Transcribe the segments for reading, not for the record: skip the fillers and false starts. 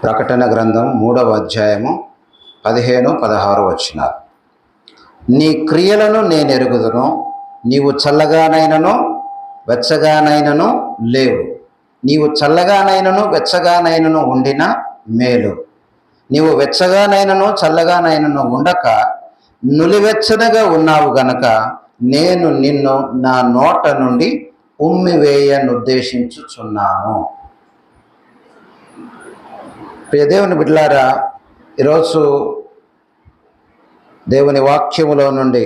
ప్రకటన గ్రంథం 3వ అధ్యాయము 15-16 వచనాలు. నీ క్రియలను నేనెరుగుదును, నీవు చల్లగానైనను వెచ్చగానైనను లేవు. నీవు చల్లగానైనను వెచ్చగానైనను ఉండిన మేలు. నీవు వెచ్చగానైనను చల్లగానైనను ఉండక నులివెచ్చనగా ఉన్నావు గనక నేను నిన్ను నా నోట నుండి ఉమ్మివేయనుద్దేశించుచున్నాను. ప్రియ దేవుని బిడ్డలారా, ఈరోజు దేవుని వాక్యములో నుండి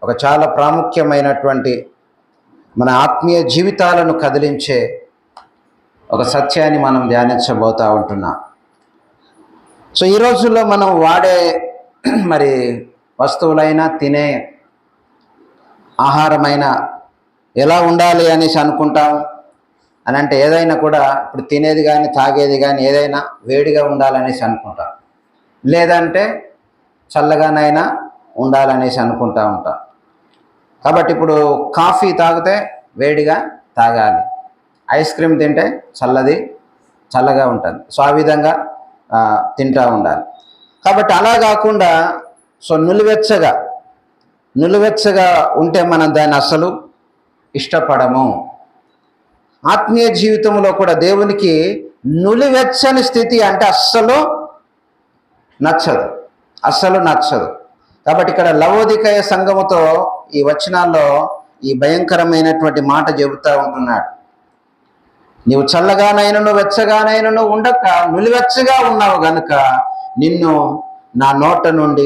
ఒక చాలా ప్రాముఖ్యమైనటువంటి మన ఆత్మీయ జీవితాలను కదిలించే ఒక సత్యాన్ని మనం ధ్యానించబోతూ ఉంటున్నాం. సో ఈ రోజుల్లో మనం వాడే మరి వస్తువులైనా తినే ఆహారమైనా ఎలా ఉండాలి అనేసి అనుకుంటాం అని అంటే ఏదైనా కూడా ఇప్పుడు తినేది కానీ తాగేది కానీ ఏదైనా వేడిగా ఉండాలనేసి అనుకుంటాం, లేదంటే చల్లగానైనా ఉండాలనేసి అనుకుంటూ ఉంటాం. కాబట్టి ఇప్పుడు కాఫీ తాగితే వేడిగా తాగాలి, ఐస్ క్రీమ్ తింటే చల్లగా ఉంటుంది. సో ఆ విధంగా తింటూ ఉండాలి. కాబట్టి అలా కాకుండా సో నులివెచ్చగా ఉంటే మనం దాన్ని అస్సలు ఇష్టపడము. ఆత్మీయ జీవితంలో కూడా దేవునికి నులివెచ్చని స్థితి అంటే అస్సలు నచ్చదు. కాబట్టి ఇక్కడ లవోదికయ సంఘముతో ఈ వచనాల్లో ఈ భయంకరమైనటువంటి మాట చెబుతూ ఉంటున్నాడు. నీవు చల్లగానైనను వెచ్చగానైనను ఉండక నులివెచ్చగా ఉన్నావు గనుక నిన్ను నా నోట నుండి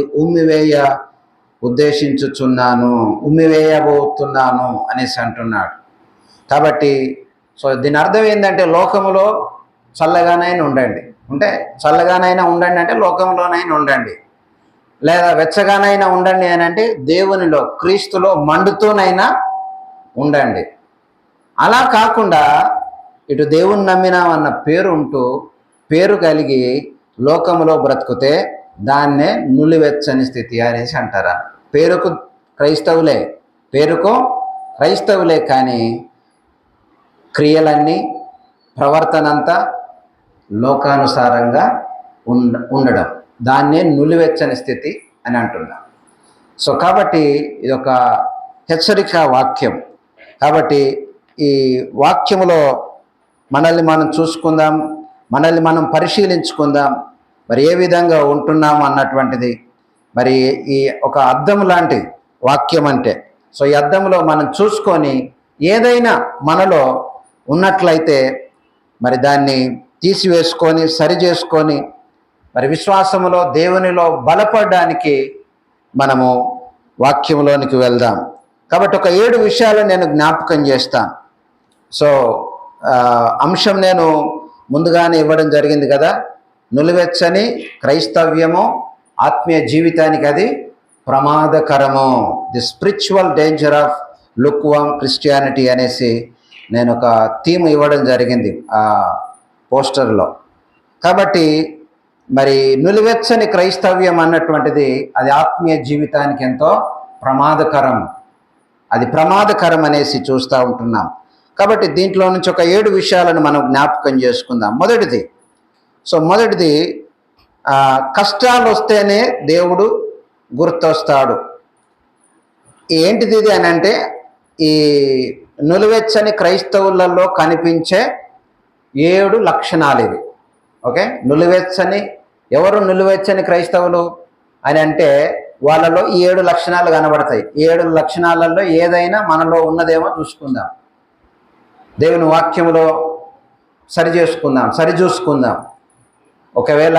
ఉమ్మివేయబోతున్నాను అనేసి అంటున్నాడు. కాబట్టి సో దీని అర్థం ఏంటంటే లోకములో చల్లగానైనా ఉండండి, చల్లగానైనా ఉండండి అంటే లోకంలోనైనా ఉండండి, లేదా వెచ్చగానైనా ఉండండి అని అంటే దేవునిలో క్రీస్తులో మండుతూనైనా ఉండండి. అలా కాకుండా ఇటు దేవుని నమ్మినామన్న పేరు ఉంటూ పేరు కలిగి లోకములో బ్రతుకుతే దాన్నే నులివెచ్చని స్థితి అనేసి అంటారా. పేరుకు క్రైస్తవులే కానీ క్రియలన్నీ ప్రవర్తనంతా లోకానుసారంగా ఉండడం, దాన్నే నులివెచ్చని స్థితి అని అంటున్నాం. సో కాబట్టి ఇదొక హెచ్చరిక వాక్యం. కాబట్టి ఈ వాక్యములో మనల్ని మనం చూసుకుందాం, మనల్ని మనం పరిశీలించుకుందాం, మరి ఏ విధంగా ఉంటున్నాము అన్నటువంటిది. మరి ఈ ఒక అద్దం లాంటి వాక్యం అంటే, సో ఈ అద్దంలో మనం చూసుకొని ఏదైనా మనలో ఉన్నట్లయితే మరి దాన్ని తీసివేసుకొని సరి చేసుకొని మరి విశ్వాసములో దేవునిలో బలపడడానికి మనము వాక్యంలోనికి వెళ్దాం. కాబట్టి ఒక 7 విషయాలు నేను జ్ఞాపకం చేస్తాను. సో అంశం నేను ముందుగానే ఇవ్వడం జరిగింది కదా, నులివెచ్చని క్రైస్తవ్యము ఆత్మీయ జీవితానికి అది ప్రమాదకరము, the spiritual danger of lukewarm Christianity అనేసి నేను ఒక థీమ్ ఇవ్వడం జరిగింది ఆ పోస్టర్లో. కాబట్టి మరి నులివెచ్చని క్రైస్తవ్యం అన్నటువంటిది అది ఆత్మీయ జీవితానికి ఎంతో ప్రమాదకరం అనేసి చూస్తూ ఉంటున్నాం. కాబట్టి దీంట్లో నుంచి ఒక 7 విషయాలను మనం జ్ఞాపకం చేసుకుందాం. మొదటిది కష్టాలు వస్తేనే దేవుడు గుర్తొస్తాడు. ఏంటిది ఇది అని అంటే ఈ నులివెచ్చని క్రైస్తవులలో కనిపించే 7 లక్షణాలు ఇవి. ఓకే, ఎవరు నులివెచ్చని క్రైస్తవులు అని అంటే వాళ్ళలో ఈ 7 లక్షణాలు కనబడతాయి. 7 లక్షణాలలో ఏదైనా మనలో ఉన్నదేమో చూసుకుందాం, దేవుని వాక్యములో సరిచూసుకుందాం. ఒకవేళ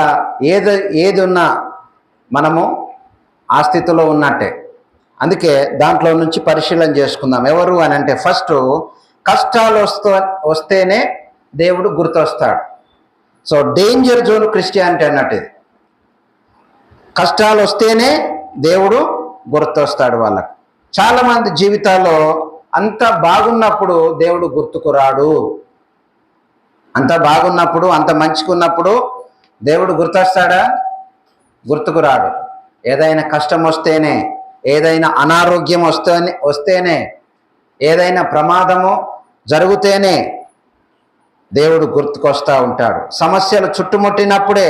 ఏది ఉన్నా మనము ఆ స్థితిలో ఉన్నట్టే. అందుకే దాంట్లో నుంచి పరిశీలన చేసుకుందాం. ఎవరు అని అంటే ఫస్ట్ కష్టాలు వస్తేనే దేవుడు గుర్తొస్తాడు. సో డేంజర్ జోన్ క్రిస్టియానిటీ అన్నట్టు ఇది. కష్టాలు వస్తేనే దేవుడు గుర్తొస్తాడు వాళ్ళకు. చాలామంది జీవితాల్లో అంత బాగున్నప్పుడు దేవుడు గుర్తుకు రాడు. అంత బాగున్నప్పుడు అంత మంచిగున్నప్పుడు దేవుడు గుర్తొస్తాడా? గుర్తుకు రాడు. ఏదైనా కష్టం వస్తేనే, ఏదైనా అనారోగ్యం వస్తేనే, ఏదైనా ప్రమాదము జరిగితేనే దేవుడు గుర్తుకొస్తూ ఉంటాడు. సమస్యలు చుట్టుముట్టినప్పుడే,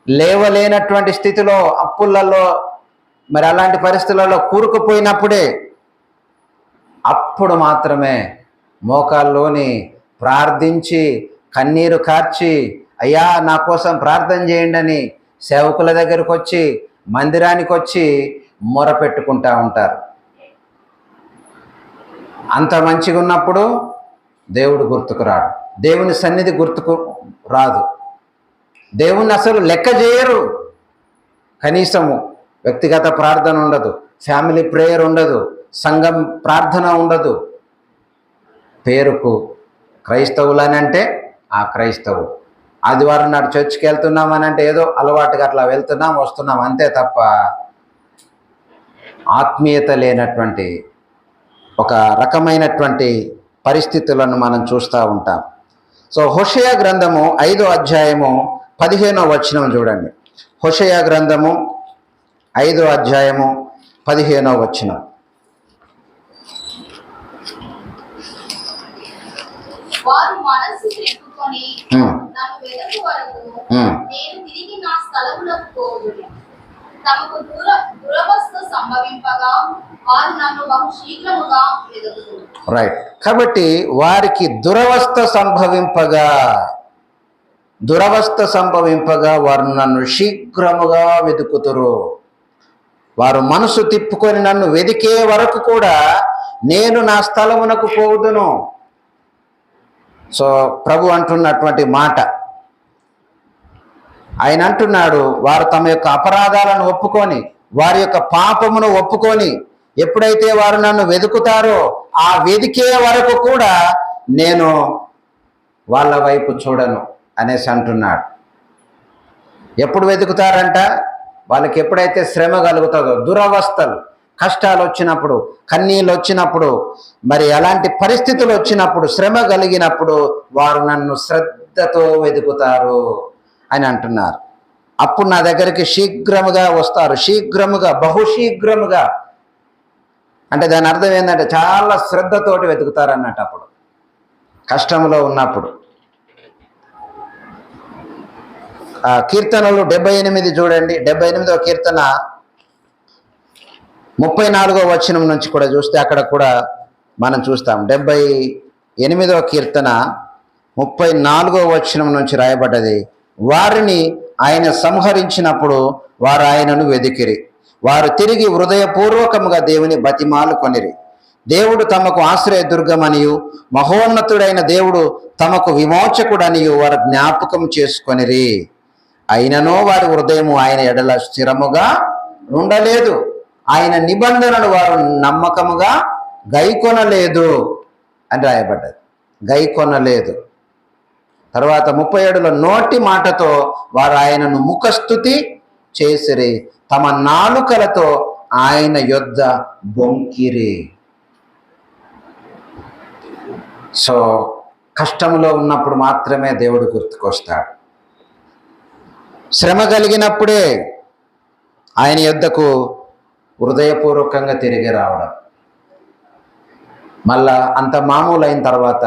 లేవలేనటువంటి స్థితిలో, అప్పులలో, మరి అలాంటి పరిస్థితులలో కూరుకుపోయినప్పుడే, అప్పుడు మాత్రమే మోకాల్లోని ప్రార్థించి కన్నీరు కార్చి, అయ్యా నా కోసం ప్రార్థన చేయండి అని సేవకుల దగ్గరకు వచ్చి, మందిరానికి వచ్చి మొరపెట్టుకుంటూ ఉంటారు. అంత మంచిగా ఉన్నప్పుడు దేవుడు గుర్తుకు రాడు, దేవుని సన్నిధి గుర్తుకు రాదు, దేవుణ్ణి అసలు లెక్క చేయరు. కనీసము వ్యక్తిగత ప్రార్థన ఉండదు, ఫ్యామిలీ ప్రేయర్ ఉండదు, సంఘం ప్రార్థన ఉండదు. పేరుకు క్రైస్తవులని అంటే ఆ క్రైస్తవుడు. ఆదివారం నాడు చర్చికి వెళ్తున్నామని అంటే ఏదో అలవాటుగా అట్లా వెళ్తున్నాం వస్తున్నాం అంతే తప్ప ఆత్మీయత లేనటువంటి ఒక రకమైనటువంటి పరిస్థితులను మనం చూస్తూ ఉంటాం. సో హోషేయ గ్రంథము 5వ అధ్యాయము 15వ వచనం చూడండి. హోషేయ గ్రంథము 5వ అధ్యాయము 15వ వచనం. వారు మనస్సు త్రిప్పుకొని నన్ను వెదకు వరకు నేను తిరిగి నా స్థలములకు పోవుదును. తమకు దురవస్థ సంభవింపగా వారు నన్ను బహు శీఘ్రముగా వెదకుదురు. రైట్. కాబట్టి వారికి దురవస్థ సంభవింపగా వారు నన్ను శీఘ్రముగా వెతుకుతురు. వారు మనసు తిప్పుకొని నన్ను వెదికే వరకు కూడా నేను నా స్థలమునకు పోవుదును. సో ప్రభు అంటున్నటువంటి మాట, ఆయన అంటున్నాడు, వారు తమ యొక్క అపరాధాలను ఒప్పుకొని, వారి యొక్క పాపమును ఒప్పుకొని ఎప్పుడైతే వారు నన్ను వెతుకుతారో ఆ వెదికే వరకు కూడా నేను వాళ్ళ వైపు చూడను అనేసి అంటున్నాడు. ఎప్పుడు వెతుకుతారంట? వాళ్ళకి ఎప్పుడైతే శ్రమ కలుగుతుందో, దురవస్థలు, కష్టాలు వచ్చినప్పుడు, కన్నీళ్ళు వచ్చినప్పుడు, మరి అలాంటి పరిస్థితులు వచ్చినప్పుడు, శ్రమ కలిగినప్పుడు వారు నన్ను శ్రద్ధతో వెతుకుతారు అని అంటున్నారు. అప్పుడు నా దగ్గరికి శీఘ్రముగా వస్తారు. శీఘ్రముగా, బహుశీఘ్రముగా అంటే దాని అర్థం ఏంటంటే చాలా శ్రద్ధతోటి వెతుకుతారు అన్నట్టు. అప్పుడు కష్టంలో ఉన్నప్పుడు. కీర్తనలు 78 చూడండి. 78వ కీర్తన 34వ వచనం నుంచి కూడా చూస్తే అక్కడ కూడా మనం చూస్తాం. 78వ కీర్తన 34వ వచనం నుంచి రాయబడ్డది, వారిని ఆయన సంహరించినప్పుడు వారు ఆయనను వెదికిరి. వారు తిరిగి హృదయపూర్వకముగా దేవుని బతిమాలు కొనిరి. దేవుడు తమకు ఆశ్రయదుర్గమనియు మహోన్నతుడైన దేవుడు తమకు విమోచకుడనియు వారు జ్ఞాపకం చేసుకొనిరి. అయిననో వారి హృదయము ఆయన ఎడల స్థిరముగా ఉండలేదు, ఆయన నిబంధనలు వారు నమ్మకముగా గైకొనలేదు అని రాయబడ్డది. గైకొనలేదు. తర్వాత 37లో నోటి మాటతో వారు ఆయనను ముఖస్తుతి చేసిరి, తమ నాలుకలతో ఆయన యొద్ద బొంకిరి. సో కష్టంలో ఉన్నప్పుడు మాత్రమే దేవుడు గుర్తుకొస్తాడు. శ్రమ కలిగినప్పుడే ఆయన యొద్దకు హృదయపూర్వకంగా తిరిగి రావడం. మళ్ళా అంత మామూలు అయిన తర్వాత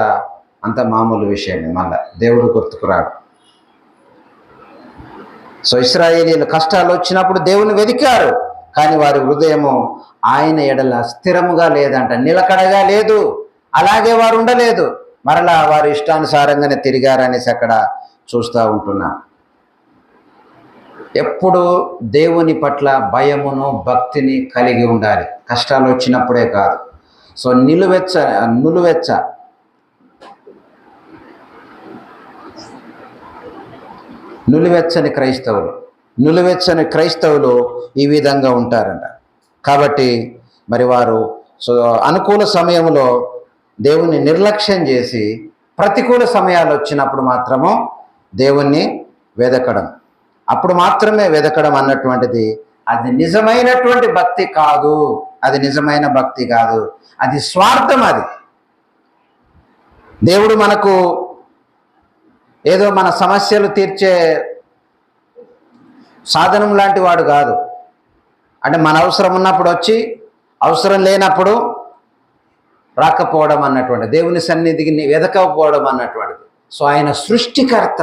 అంత మామూలు విషయమే, మళ్ళా దేవుడు గుర్తుకు రాడు. సో ఇశ్రాయేలీలు కష్టాలు వచ్చినప్పుడు దేవుని వెతికారు, కానీ వారి హృదయము ఆయన ఎడల స్థిరముగా లేదంట, నిలకడగా లేదు. అలాగే వారు ఉండలేదు, మరలా వారు ఇష్టానుసారంగానే తిరిగారనేసి అక్కడ చూస్తూ ఉంటున్నాం. ఎప్పుడు దేవుని పట్ల భయమును భక్తిని కలిగి ఉండాలి, కష్టాలు వచ్చినప్పుడే కాదు. సో నులివెచ్చని క్రైస్తవులు ఈ విధంగా ఉంటారంట. కాబట్టి మరి వారు సో అనుకూల సమయంలో దేవుణ్ణి నిర్లక్ష్యం చేసి ప్రతికూల సమయాలు వచ్చినప్పుడు మాత్రము దేవుణ్ణి వెదకడం, అప్పుడు మాత్రమే వెదకడం అన్నటువంటిది అది నిజమైనటువంటి భక్తి కాదు. అది నిజమైన భక్తి కాదు, అది స్వార్థం. అది దేవుడు మనకు ఏదో మన సమస్యలు తీర్చే సాధనం లాంటి వాడు కాదు. అంటే మన అవసరం ఉన్నప్పుడు వచ్చి అవసరం లేనప్పుడు రాకపోవడం అన్నటువంటి, దేవుని సన్నిధికి వెదకపోవడం అన్నటువంటిది. సో ఆయన సృష్టికర్త,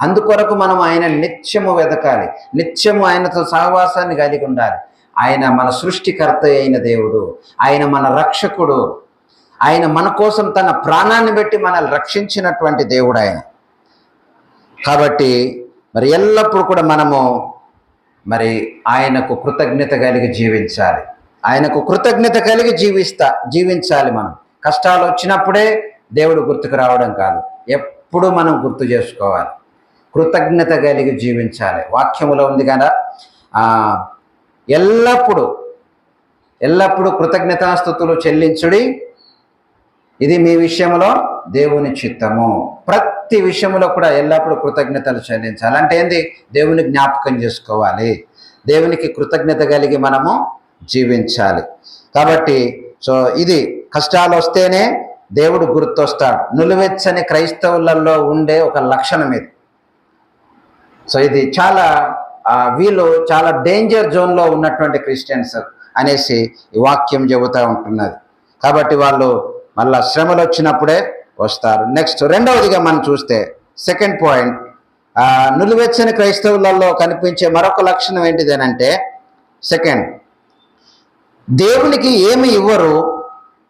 అందుకొరకు మనం ఆయన నిత్యము వెదకాలి, నిత్యము ఆయనతో సహవాసాన్ని కలిగి ఉండాలి. ఆయన మన సృష్టికర్త అయిన దేవుడు, ఆయన మన రక్షకుడు, ఆయన మన కోసం తన ప్రాణాన్ని పెట్టి మనల్ని రక్షించినటువంటి దేవుడు ఆయన. కాబట్టి మరి ఎల్లప్పుడూ కూడా మనము మరి ఆయనకు కృతజ్ఞత కలిగి జీవించాలి, ఆయనకు కృతజ్ఞత కలిగి జీవించాలి. మనం కష్టాలు వచ్చినప్పుడే దేవుడు గుర్తుకు రావడం కాదు, ఎప్పుడు మనం గుర్తు చేసుకోవాలి, కృతజ్ఞత కలిగి జీవించాలి. వాక్యములో ఉంది కదా, ఎల్లప్పుడూ కృతజ్ఞతాస్తుతులు చెల్లించుడి, ఇది మీ విషయంలో దేవుని చిత్తము. ప్రతి విషయంలో కూడా ఎల్లప్పుడూ కృతజ్ఞతలు చెల్లించాలి. అంటే ఏంది? దేవుని జ్ఞాపకం చేసుకోవాలి, దేవునికి కృతజ్ఞత కలిగి మనము జీవించాలి. కాబట్టి సో ఇది కష్టాలు వస్తేనే దేవుడు గుర్తొస్తాడు. నిలువెచ్చని క్రైస్తవులలో ఉండే ఒక లక్షణం ఇది. సో ఇది వీళ్ళు చాలా డేంజర్ జోన్లో ఉన్నటువంటి క్రిస్టియన్స్ అనేసి ఈ వాక్యం చెబుతూ ఉంటున్నది. కాబట్టి వాళ్ళు మళ్ళా శ్రమలు వచ్చినప్పుడే వస్తారు. నెక్స్ట్ రెండవదిగా మనం చూస్తే సెకండ్ పాయింట్, నిలువెచ్చని క్రైస్తవులలో కనిపించే మరొక లక్షణం ఏంటిదేనంటే, సెకండ్, దేవునికి ఏమి ఇవ్వరు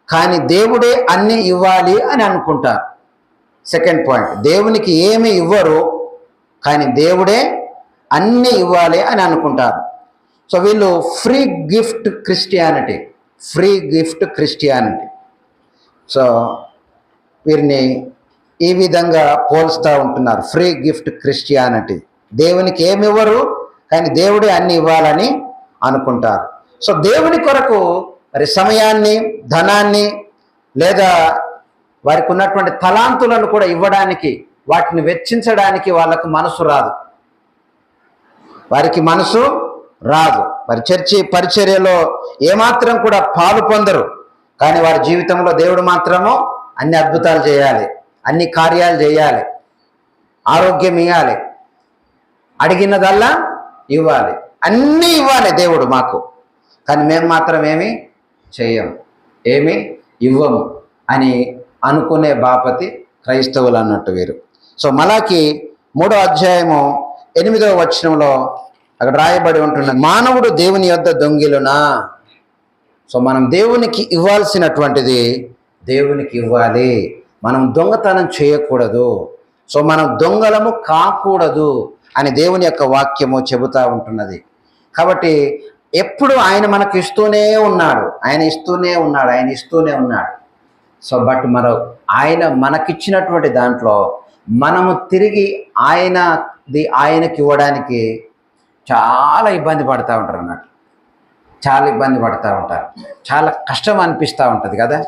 కానీ దేవుడే అన్ని ఇవ్వాలి అని అనుకుంటారు. సెకండ్ పాయింట్, దేవునికి ఏమి ఇవ్వరు కానీ దేవుడే అన్ని ఇవ్వాలి అని అనుకుంటారు. సో వీళ్ళు ఫ్రీ గిఫ్ట్ క్రిస్టియానిటీ. సో వీరిని ఈ విధంగా పోల్స్తూ ఉంటున్నారు, ఫ్రీ గిఫ్ట్ క్రిస్టియానిటీ. దేవునికి ఏమి ఇవ్వరు కానీ దేవుడే అన్ని ఇవ్వాలని అనుకుంటారు. సో దేవుని కొరకు మరి సమయాన్ని, ధనాన్ని, లేదా వారికి ఉన్నటువంటి తలాంతులను కూడా ఇవ్వడానికి, వాటిని వెచ్చించడానికి వాళ్ళకు మనసు రాదు, వారికి మనసు రాదు. మరి చర్చి పరిచర్యలో ఏమాత్రం కూడా పాలు పొందరు, కానీ వారి జీవితంలో దేవుడు మాత్రము అన్ని అద్భుతాలు చేయాలి, అన్ని కార్యాలు చేయాలి, ఆరోగ్యం ఇవ్వాలి, అడిగినదల్లా ఇవ్వాలి, అన్నీ ఇవ్వాలి దేవుడు మాకు, కానీ మేము మాత్రం ఏమి చేయము, ఏమి ఇవ్వము అని అనుకునే బాపతి క్రైస్తవులు అన్నట్టు వీరు. సో మలాకి 3వ అధ్యాయము 8వ వచనంలో అక్కడ రాయబడి ఉంటున్న, మానవుడు దేవుని యొద్ద దొంగిలునా. సో మనం దేవునికి ఇవ్వాల్సినటువంటిది దేవునికి ఇవ్వాలి, మనం దొంగతనం చేయకూడదు. సో మనం దొంగలము కాకూడదు అని దేవుని యొక్క వాక్యము చెబుతూ ఉంటున్నది. కాబట్టి ఎప్పుడు ఆయన మనకు ఇస్తూనే ఉన్నాడు. సో బట్ ఆయన మనకిచ్చినటువంటి దాంట్లో మనము తిరిగి ఆయనకి ఇవ్వడానికి చాలా ఇబ్బంది పడుతూ ఉంటారు అన్నట్టు, చాలా కష్టం అనిపిస్తూ ఉంటుంది కదా.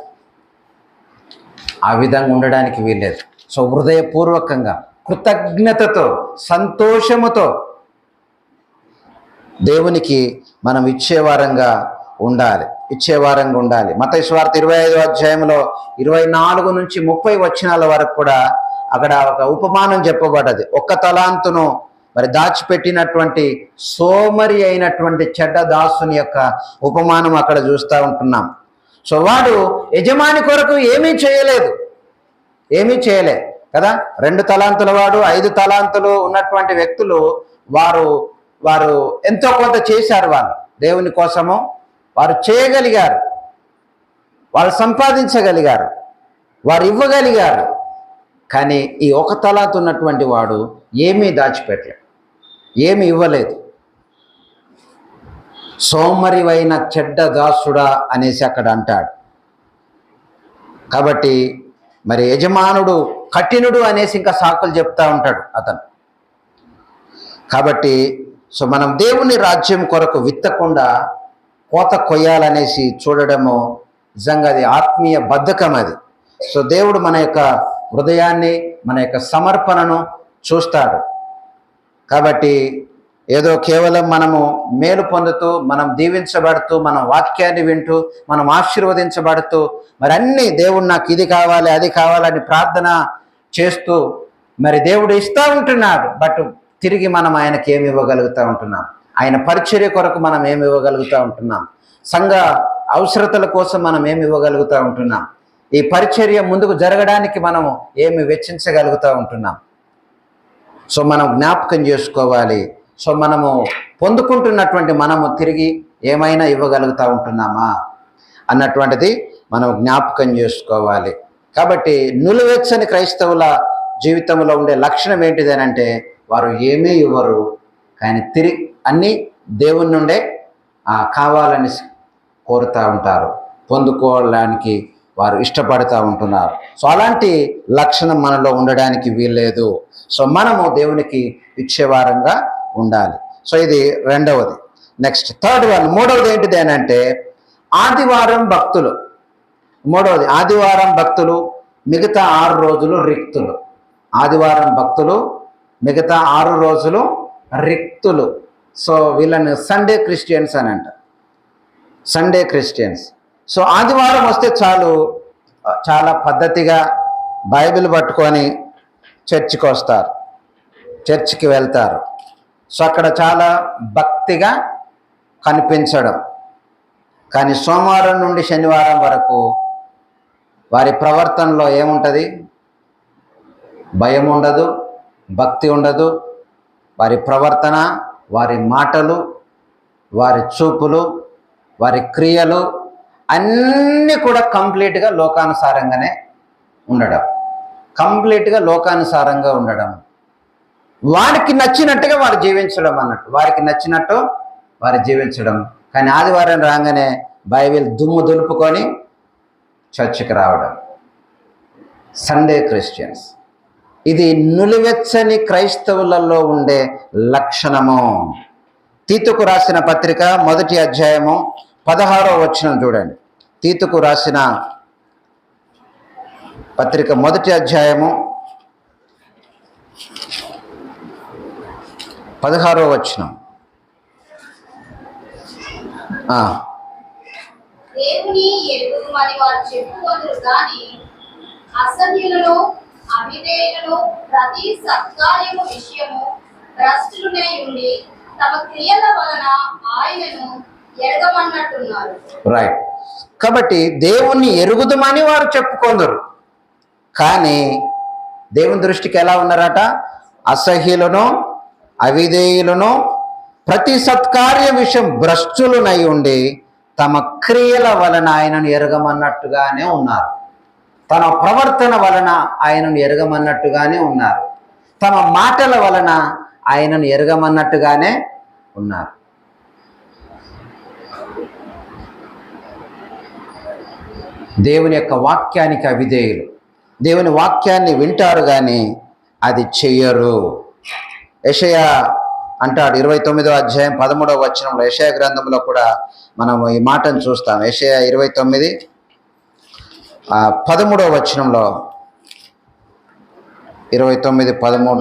ఆ విధంగా ఉండడానికి వీల్లేదు. సో హృదయపూర్వకంగా, కృతజ్ఞతతో, సంతోషముతో దేవునికి మనం ఇచ్చేవారంగా ఉండాలి. మత్తయి సువార్త 25వ అధ్యాయంలో 24 నుంచి 30 వచనాల వరకు కూడా అక్కడ ఒక ఉపమానం చెప్పబడ్డది. ఒక్క తలాంతును మరి దాచిపెట్టినటువంటి సోమరి అయినటువంటి చెడ్డ దాసుని యొక్క ఉపమానం అక్కడ చూస్తూ ఉంటున్నాం. సో వాడు యజమాని కొరకు ఏమీ చేయలే కదా. 2 తలాంతుల వాడు, 5 తలాంతులు ఉన్నటువంటి వ్యక్తులు వారు ఎంతో కొంత చేశారు. వాళ్ళు దేవుని కోసము వారు చేయగలిగారు, వాళ్ళు సంపాదించగలిగారు, వారు ఇవ్వగలిగారు. కానీ ఈ 1 తలాంతు ఉన్నటువంటి వాడు ఏమీ దాచిపెట్టలేదు, ఏమి ఇవ్వలేదు. సోమరివైన చెడ్డ దాసుడా అనేసి అక్కడ అంటాడు. కాబట్టి మరి యజమానుడు కఠినుడు అనేసి ఇంకా సాకులు చెప్తా ఉంటాడు అతను. కాబట్టి సో మనం దేవుని రాజ్యం కొరకు విత్తకుండా కోత కొయ్యాలనేసి చూడడము నిజంగా అది ఆత్మీయ బద్ధకం అది. సో దేవుడు మన యొక్క హృదయాన్ని, మన యొక్క సమర్పణను చూస్తాడు. కాబట్టి ఏదో కేవలం మనము మేలు పొందుతూ, మనం దీవించబడుతూ, మనం వాక్యాన్ని వింటూ, మనం ఆశీర్వదించబడుతూ, మరి అన్నీ దేవుడు నాకు ఇది కావాలి, అది కావాలని ప్రార్థన చేస్తూ మరి దేవుడు ఇస్తూ ఉంటున్నాడు. బట్ తిరిగి మనం ఆయనకి ఏమి ఇవ్వగలుగుతూ ఉంటున్నాం? ఆయన పరిచర్య కొరకు మనం ఏమి ఇవ్వగలుగుతూ ఉంటున్నాం? సంఘ అవసరతల కోసం మనం ఏమి ఇవ్వగలుగుతూ ఉంటున్నాం? ఈ పరిచర్య ముందుకు జరగడానికి మనము ఏమి వెచ్చించగలుగుతూ ఉంటున్నాం? సో మనం జ్ఞాపకం చేసుకోవాలి. సో మనము పొందుకుంటున్నటువంటి మనము తిరిగి ఏమైనా ఇవ్వగలుగుతూ ఉంటున్నామా అన్నటువంటిది మనం జ్ఞాపకం చేసుకోవాలి. కాబట్టి నులివెచ్చని క్రైస్తవుల జీవితంలో ఉండే లక్షణం ఏంటిది అని అంటే, వారు ఏమీ ఇవ్వరు, కానీ తిరిగి అన్నీ దేవుని నుండే కావాలని కోరుతూ ఉంటారు, పొందుకోవడానికి వారు ఇష్టపడుతూ ఉంటున్నారు. సో అలాంటి లక్షణం మనలో ఉండడానికి వీల్లేదు. సో మనము దేవునికి ఇచ్చేవారంగా ఉండాలి. సో ఇది రెండవది. నెక్స్ట్ థర్డ్ వన్, మూడవది ఏంటిది అని అంటే ఆదివారం భక్తులు. మూడవది, ఆదివారం భక్తులు మిగతా 6 రోజులు రిక్తులు. ఆదివారం భక్తులు మిగతా 6 రోజులు రిక్తులు. సో వీళ్ళని సండే క్రిస్టియన్స్ అని అంటారు, సండే క్రిస్టియన్స్. సో ఆదివారం వస్తే చాలు, చాలా పద్ధతిగా బైబిల్ పట్టుకొని చర్చికి వస్తారు, చర్చికి వెళ్తారు. సో అక్కడ చాలా భక్తిగా కనిపించడం. కానీ సోమవారం నుండి శనివారం వరకు వారి ప్రవర్తనలో ఏముంటుంది? భయం ఉండదు, భక్తి ఉండదు. వారి ప్రవర్తన, వారి మాటలు, వారి చూపులు, వారి క్రియలు అన్నీ కూడా కంప్లీట్గా లోకానుసారంగానే ఉండడం, కంప్లీట్గా లోకానుసారంగా ఉండడం, వారికి నచ్చినట్టుగా వారు జీవించడం అన్నట్టు, వారికి నచ్చినట్టు వారు జీవించడం. కానీ ఆదివారం రాగానే బైబిల్ దుమ్ము దులుపుకొని చర్చికి రావడం, సండే క్రిస్టియన్స్. ఇది నులివెచ్చని క్రైస్తవులలో ఉండే లక్షణము. తీతుకు రాసిన పత్రిక 1వ అధ్యాయము 16వ వచనం చూడండి. తీతుకు రాసిన పత్రిక 1వ అధ్యాయము 16వ వచనం. దేవుని ఎరుగుమని వారు చెప్పుకొందురు గాని అసభ్యులను అవిధేయులను ప్రతి సత్కార్యము విషయము భ్రష్టులై ఉండి తమ క్రియల వలన ఆయనను ఎరగమన్నట్టున్నారు. రైట్. కాబట్టి దేవుణ్ణి ఎరుగుదమని వారు చెప్పుకొందరు, కానీ దేవుని దృష్టికి ఎలా ఉన్నారట? అసహ్యులను అవిధేయులను ప్రతి సత్కార్య విషయం భ్రష్టులనై ఉండి తమ క్రియల వలన ఆయనను ఎరగమన్నట్టుగానే ఉన్నారు. తన ప్రవర్తన వలన ఆయనను ఎరగమన్నట్టుగానే ఉన్నారు. తమ మాటల వలన ఆయనను ఎరగమన్నట్టుగానే ఉన్నారు. దేవుని యొక్క వాక్యానికి అవిధేయులు. దేవుని వాక్యాన్ని వింటారు కానీ అది చెయ్యరు. యెషయా అంటాడు 29వ అధ్యాయం 13వ వచనంలో, యెషయా గ్రంథంలో కూడా మనం ఈ మాటను చూస్తాం. యెషయా 29 13వ వచనంలో, 29:13.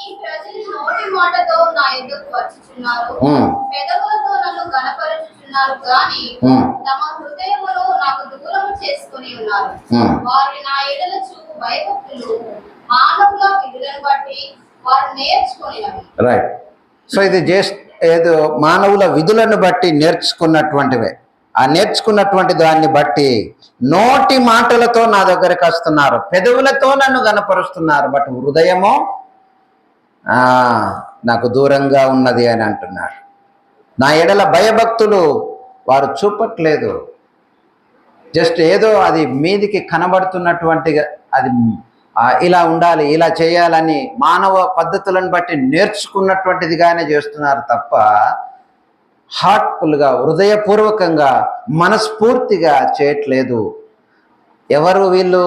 ఈ ప్రజలు నోటి మాటతో నా ఎదుకు వచ్చుచున్నారు, పెదవులతో నన్ను గణపరచుచున్నారు గాని తమ హృదయమును నాకు దూరము చేసుకుని ఉన్నారు. వారి నా ఎడల చూపు భయభక్తులు మానవుల విధులను బట్టి వారు నేర్చుకునేవి. రైట్. సో ఇది ఏదో మానవుల విధులను బట్టి నేర్చుకున్నటువంటివే. ఆ నేర్చుకున్నటువంటి దాన్ని బట్టి నోటి మాటలతో నా దగ్గరికి వస్తున్నారు, పెదవులతో నన్ను గణపరుస్తున్నారు, బట్ హృదయమో నాకు దూరంగా ఉన్నది అని అంటున్నాడు. నా ఎడల భయభక్తులు వారు చూపట్లేదు. జస్ట్ ఏదో అది మీదికి కనబడుతున్నటువంటిగా, అది ఇలా ఉండాలి, ఇలా చేయాలని మానవ పద్ధతులను బట్టి నేర్చుకున్నటువంటిదిగానే చేస్తున్నారు తప్ప హార్ట్ఫుల్గా, హృదయపూర్వకంగా, మనస్ఫూర్తిగా చేయట్లేదు. ఎవరు వీళ్ళు?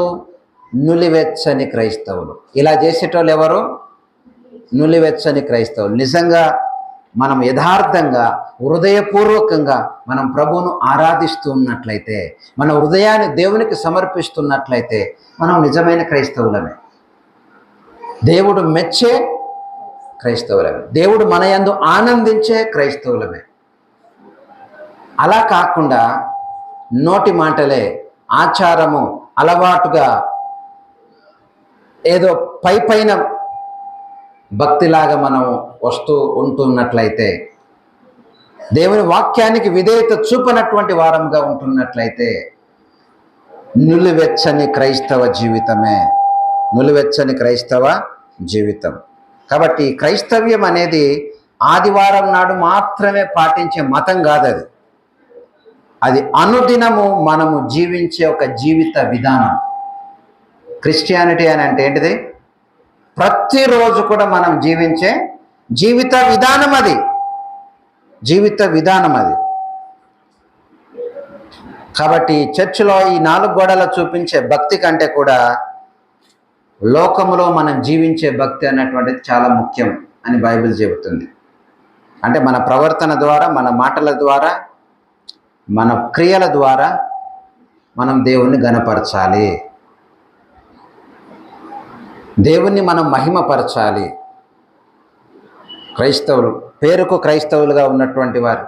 నులివెచ్చని క్రైస్తవులు. ఇలా చేసేటోళ్ళు ఎవరు? నులివెచ్చని క్రైస్తవులు. నిజంగా మనం యథార్థంగా, హృదయపూర్వకంగా మనం ప్రభువును ఆరాధిస్తూ ఉన్నట్లయితే, మన హృదయాన్ని దేవునికి సమర్పిస్తున్నట్లయితే మనం నిజమైన క్రైస్తవులమే, దేవుడు మెచ్చే క్రైస్తవులమే, దేవుడు మన యందు ఆనందించే క్రైస్తవులమే. అలా కాకుండా నోటి మాటలే, ఆచారము, అలవాటుగా ఏదో పైన భక్తిలాగా మనం వస్తూ ఉంటున్నట్లయితే, దేవుని వాక్యానికి విధేయత చూపనటువంటి వారంగా ఉంటున్నట్లయితే నులివెచ్చని క్రైస్తవ జీవితమే, నులివెచ్చని క్రైస్తవ జీవితం. కాబట్టి క్రైస్తవ్యం అనేది ఆదివారం నాడు మాత్రమే పాటించే మతం కాదు. అది అనుదినము మనము జీవించే ఒక జీవిత విధానం. క్రిస్టియానిటీ అని అంటే ఏంటిది? ప్రతిరోజు కూడా మనం జీవించే జీవిత విధానం అది, జీవిత విధానం అది. కాబట్టి చర్చిలో ఈ 4 గోడలు చూపించే భక్తి కంటే కూడా లోకములో మనం జీవించే భక్తి అన్నటువంటిది చాలా ముఖ్యం అని బైబిల్ చెబుతుంది. అంటే మన ప్రవర్తన ద్వారా, మన మాటల ద్వారా, మన క్రియల ద్వారా మనం దేవుణ్ణి ఘనపరచాలి, దేవుణ్ణి మనం మహిమపరచాలి. క్రైస్తవులు, పేరుకు క్రైస్తవులుగా ఉన్నటువంటి వారు,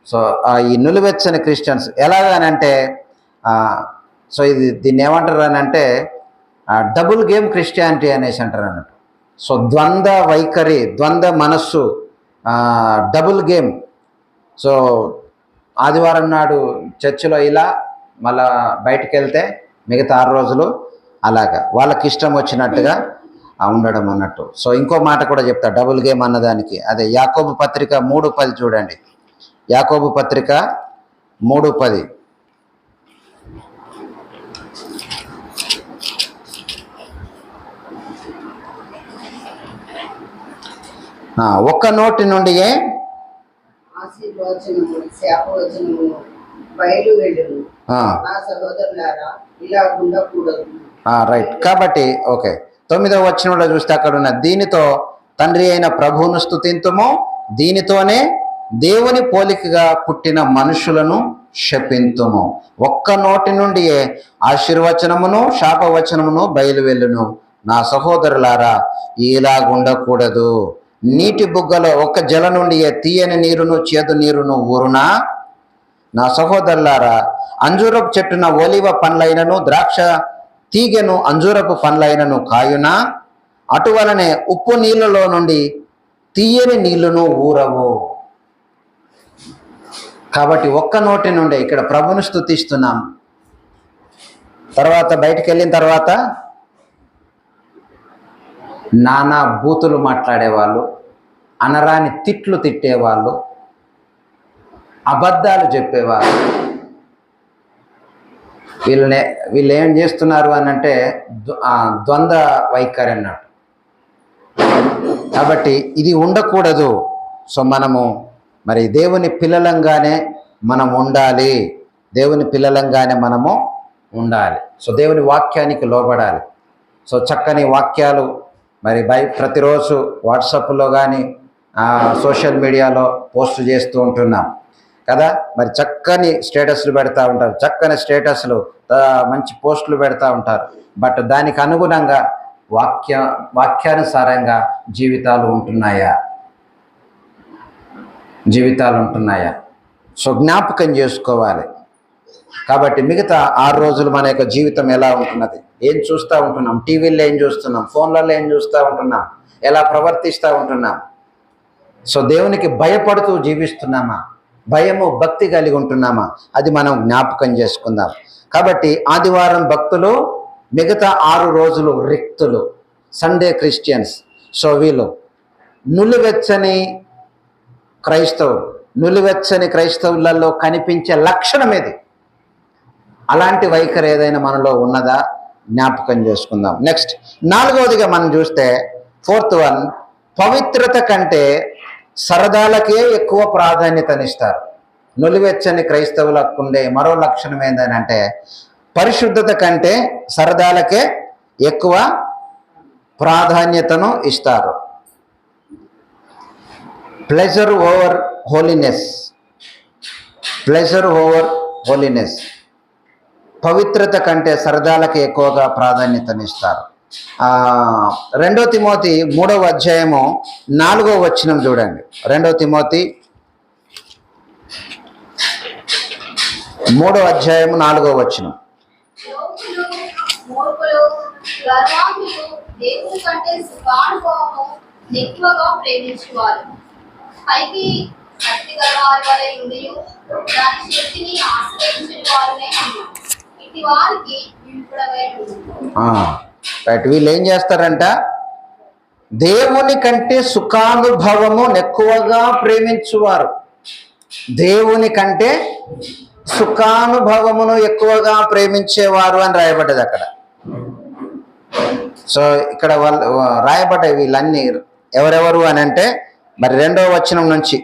సో ఈ నులివెచ్చని క్రిస్టియన్స్ ఎలాగనంటే, సో దీన్ని ఏమంటారు అని అంటే డబుల్ గేమ్ క్రిస్టియానిటీ అనేసి అంటారు అన్నట్టు. సో ద్వంద్వ వైఖరి, ద్వంద్వ మనస్సు, డబుల్ గేమ్. సో ఆదివారం నాడు చర్చిలో ఇలా, మళ్ళా బయటికి వెళ్తే మిగతా 6 రోజులు అలాగా వాళ్ళకి ఇష్టం వచ్చినట్టుగా ఉండడం అన్నట్టు. సో ఇంకో మాట కూడా చెప్తా డబుల్ గేమ్ అన్నదానికి, అదే యాకోబు పత్రిక 3:10 చూడండి. యాకోబు పత్రిక 3:10. ఒక్క నోటి నుండియే ఆశీర్వచనము శాపవచనము బయలు వెళ్ళును. నా సహోదరులారా ఇలా ఉండకూడదు. రైట్. కాబట్టి ఓకే, 9వ వచనంలో చూస్తే అక్కడ ఉన్న, దీనితో తండ్రి అయిన ప్రభువును స్తుతింతుము, దీనితోనే దేవుని పోలికగా పుట్టిన మనుషులను శపింతుము. ఒక్క నోటి నుండియే ఆశీర్వచనమును శాపవచనమును బయలువెళ్ళును. నా సహోదరులారా ఇలాగుండకూడదు. నీటి బుగ్గలో ఒక్క జల నుండియే తీయని నీరును చేదు నీరును ఊరునా? నా సహోదరులారా అంజూరపు చెట్టున ఒలివ పండ్లైనను ద్రాక్ష తీగెను అంజూరపు పండ్లైనను కాయునా? అటువలనే ఉప్పు నీళ్ళలో నుండి తీయని నీళ్లను ఊరవు. కాబట్టి ఒక్క నోటి నుండే ఇక్కడ ప్రభుని స్తుతిస్తున్నాం. తర్వాత బయటికి వెళ్ళిన తర్వాత నానా బూతులు మాట్లాడేవాళ్ళు, అనరాని తిట్లు తిట్టేవాళ్ళు, అబద్ధాలు చెప్పేవాళ్ళు. వీళ్ళు ఏం చేస్తున్నారు అని అంటే ద్వంద్వ వైఖరి అన్నట్టు. కాబట్టి ఇది ఉండకూడదు. సో మనము మరి దేవుని పిల్లలంగానే మనం ఉండాలి, దేవుని పిల్లలంగానే మనము ఉండాలి. సో దేవుని వాక్యానికి లోబడాలి. సో చక్కని వాక్యాలు మరి ప్రతిరోజు వాట్సాప్లో కానీ సోషల్ మీడియాలో పోస్ట్ చేస్తూ ఉంటున్నాం కదా. మరి చక్కని స్టేటస్లు పెడతా ఉంటారు, చక్కని స్టేటస్లు, మంచి పోస్టులు పెడతా ఉంటారు. బట్ దానికి అనుగుణంగా వాక్యానుసారంగా జీవితాలు ఉంటున్నాయా? సో జ్ఞాపకం చేసుకోవాలి. కాబట్టి మిగతా 6 రోజులు మన యొక్క జీవితం ఎలా ఉంటున్నది, ఏం చూస్తూ ఉంటున్నాం, టీవీలో ఏం చూస్తున్నాం, ఫోన్లలో ఏం చూస్తూ ఉంటున్నాం, ఎలా ప్రవర్తిస్తూ ఉంటున్నాం? సో దేవునికి భయపడుతూ జీవిస్తున్నామా, భయము భక్తి కలిగి ఉంటున్నామా? అది మనం జ్ఞాపకం చేసుకుందాం. కాబట్టి ఆదివారం భక్తులు, మిగతా 6 రోజులు రిక్తులు, సండే క్రిస్టియన్స్. సో వీళ్ళు నులివెచ్చని క్రైస్తవులు. నులివెచ్చని క్రైస్తవులలో కనిపించే లక్షణం ఏది? అలాంటి వైఖరి ఏదైనా మనలో ఉన్నదా? జ్ఞాపకం చేసుకుందాం. నెక్స్ట్ 4వదిగా మనం చూస్తే 4th వన్, పవిత్రత కంటే సరదాలకే ఎక్కువ ప్రాధాన్యతనిస్తారు. నులివెచ్చని క్రైస్తవులకు ఉండే మరో లక్షణం ఏంటంటే పరిశుద్ధత కంటే సరదాలకే ఎక్కువ ప్రాధాన్యతను ఇస్తారు. Pleasure over holiness. పవిత్రత కంటే సరదాలకు ఎక్కువగా ప్రాధాన్యతనిస్తారు. 2 తిమోతి 3వ అధ్యాయము 4వ వచనం చూడండి. 2 తిమోతి 3వ అధ్యాయము 4వ వచనం. పైకి శక్తి గల వారి వలె ఉండియు దాని శక్తిని ఆశ్రయించిన వారునే ఉన్నారు. ఇటు వారికి విముఖుడవై ఉండుము. రైట్. వీళ్ళు ఏం చేస్తారంట? దేవుని కంటే సుఖానుభవము ఎక్కువగా ప్రేమించువారు. దేవుని కంటే సుఖానుభవమును ఎక్కువగా ప్రేమించేవారు అని రాయబడ్డది అక్కడ. సో ఇక్కడ వాళ్ళు రాయబడ్డాయి వీళ్ళన్నీ ఎవరెవరు అని అంటే, మరి 2వ వచనం నుంచి,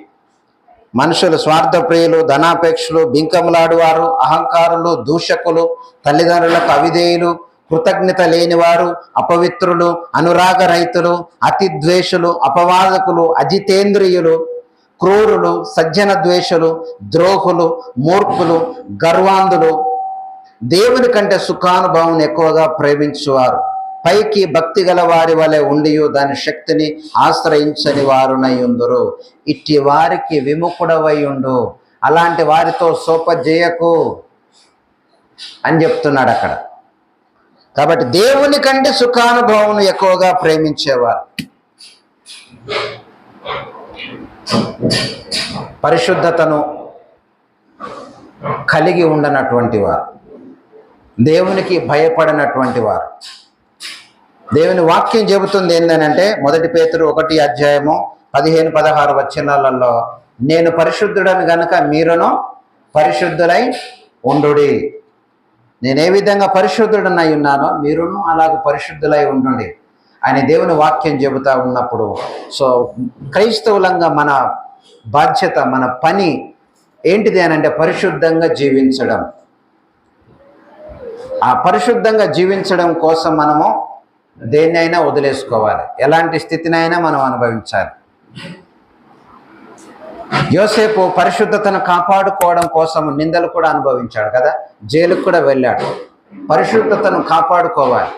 మనుషులు స్వార్థప్రియులు, ధనాపేక్షలు, బింకములాడువారు, అహంకారులు, దూషకులు, తల్లిదండ్రులకు అవిధేయులు, కృతజ్ఞత లేనివారు, అపవిత్రులు, అనురాగరహితులు, అతిద్వేషులు, అపవాదకులు, అజితేంద్రియులు, క్రూరులు, సజ్జన ద్వేషులు, ద్రోహులు, మూర్ఖులు, గర్వాంధులు, దేవుని కంటే సుఖానుభవం ఎక్కువగా ప్రేమించువారు. పైకి భక్తి గల వారి వలె ఉండి దాని శక్తిని ఆశ్రయించని వారునై ఉందురు. ఇట్టి వారికి విముఖుడవై ఉండు. అలాంటి వారితో సోపజేయకు అని చెప్తున్నాడు అక్కడ. కాబట్టి దేవుని కంటే సుఖానుభవం ఎక్కువగా ప్రేమించేవారు, పరిశుద్ధతను కలిగి ఉండనటువంటి వారు, దేవునికి భయపడినటువంటి వారు. దేవుని వాక్యం చెబుతుంది ఏంటంటే, 1 పేతురు 1:15-16 వచనాలలో, నేను పరిశుద్ధుడని గనుక మీరును పరిశుద్ధులై ఉండుడి. నేను ఏ విధంగా పరిశుద్ధుడనై ఉన్నానో మీరును అలాగే పరిశుద్ధులై ఉండుడి అని దేవుని వాక్యం చెబుతా ఉన్నప్పుడు, సో క్రైస్తవులంగా మన బాధ్యత, మన పని ఏంటిది అని అంటే పరిశుద్ధంగా జీవించడం. ఆ పరిశుద్ధంగా జీవించడం కోసం మనము దేన్నైనా వదిలేసుకోవాలి, ఎలాంటి స్థితినైనా మనం అనుభవించాలి. యోసేపు పరిశుద్ధతను కాపాడుకోవడం కోసం నిందలు కూడా అనుభవించాడు కదా, జైలుకు కూడా వెళ్ళాడు. పరిశుద్ధతను కాపాడుకోవాలి.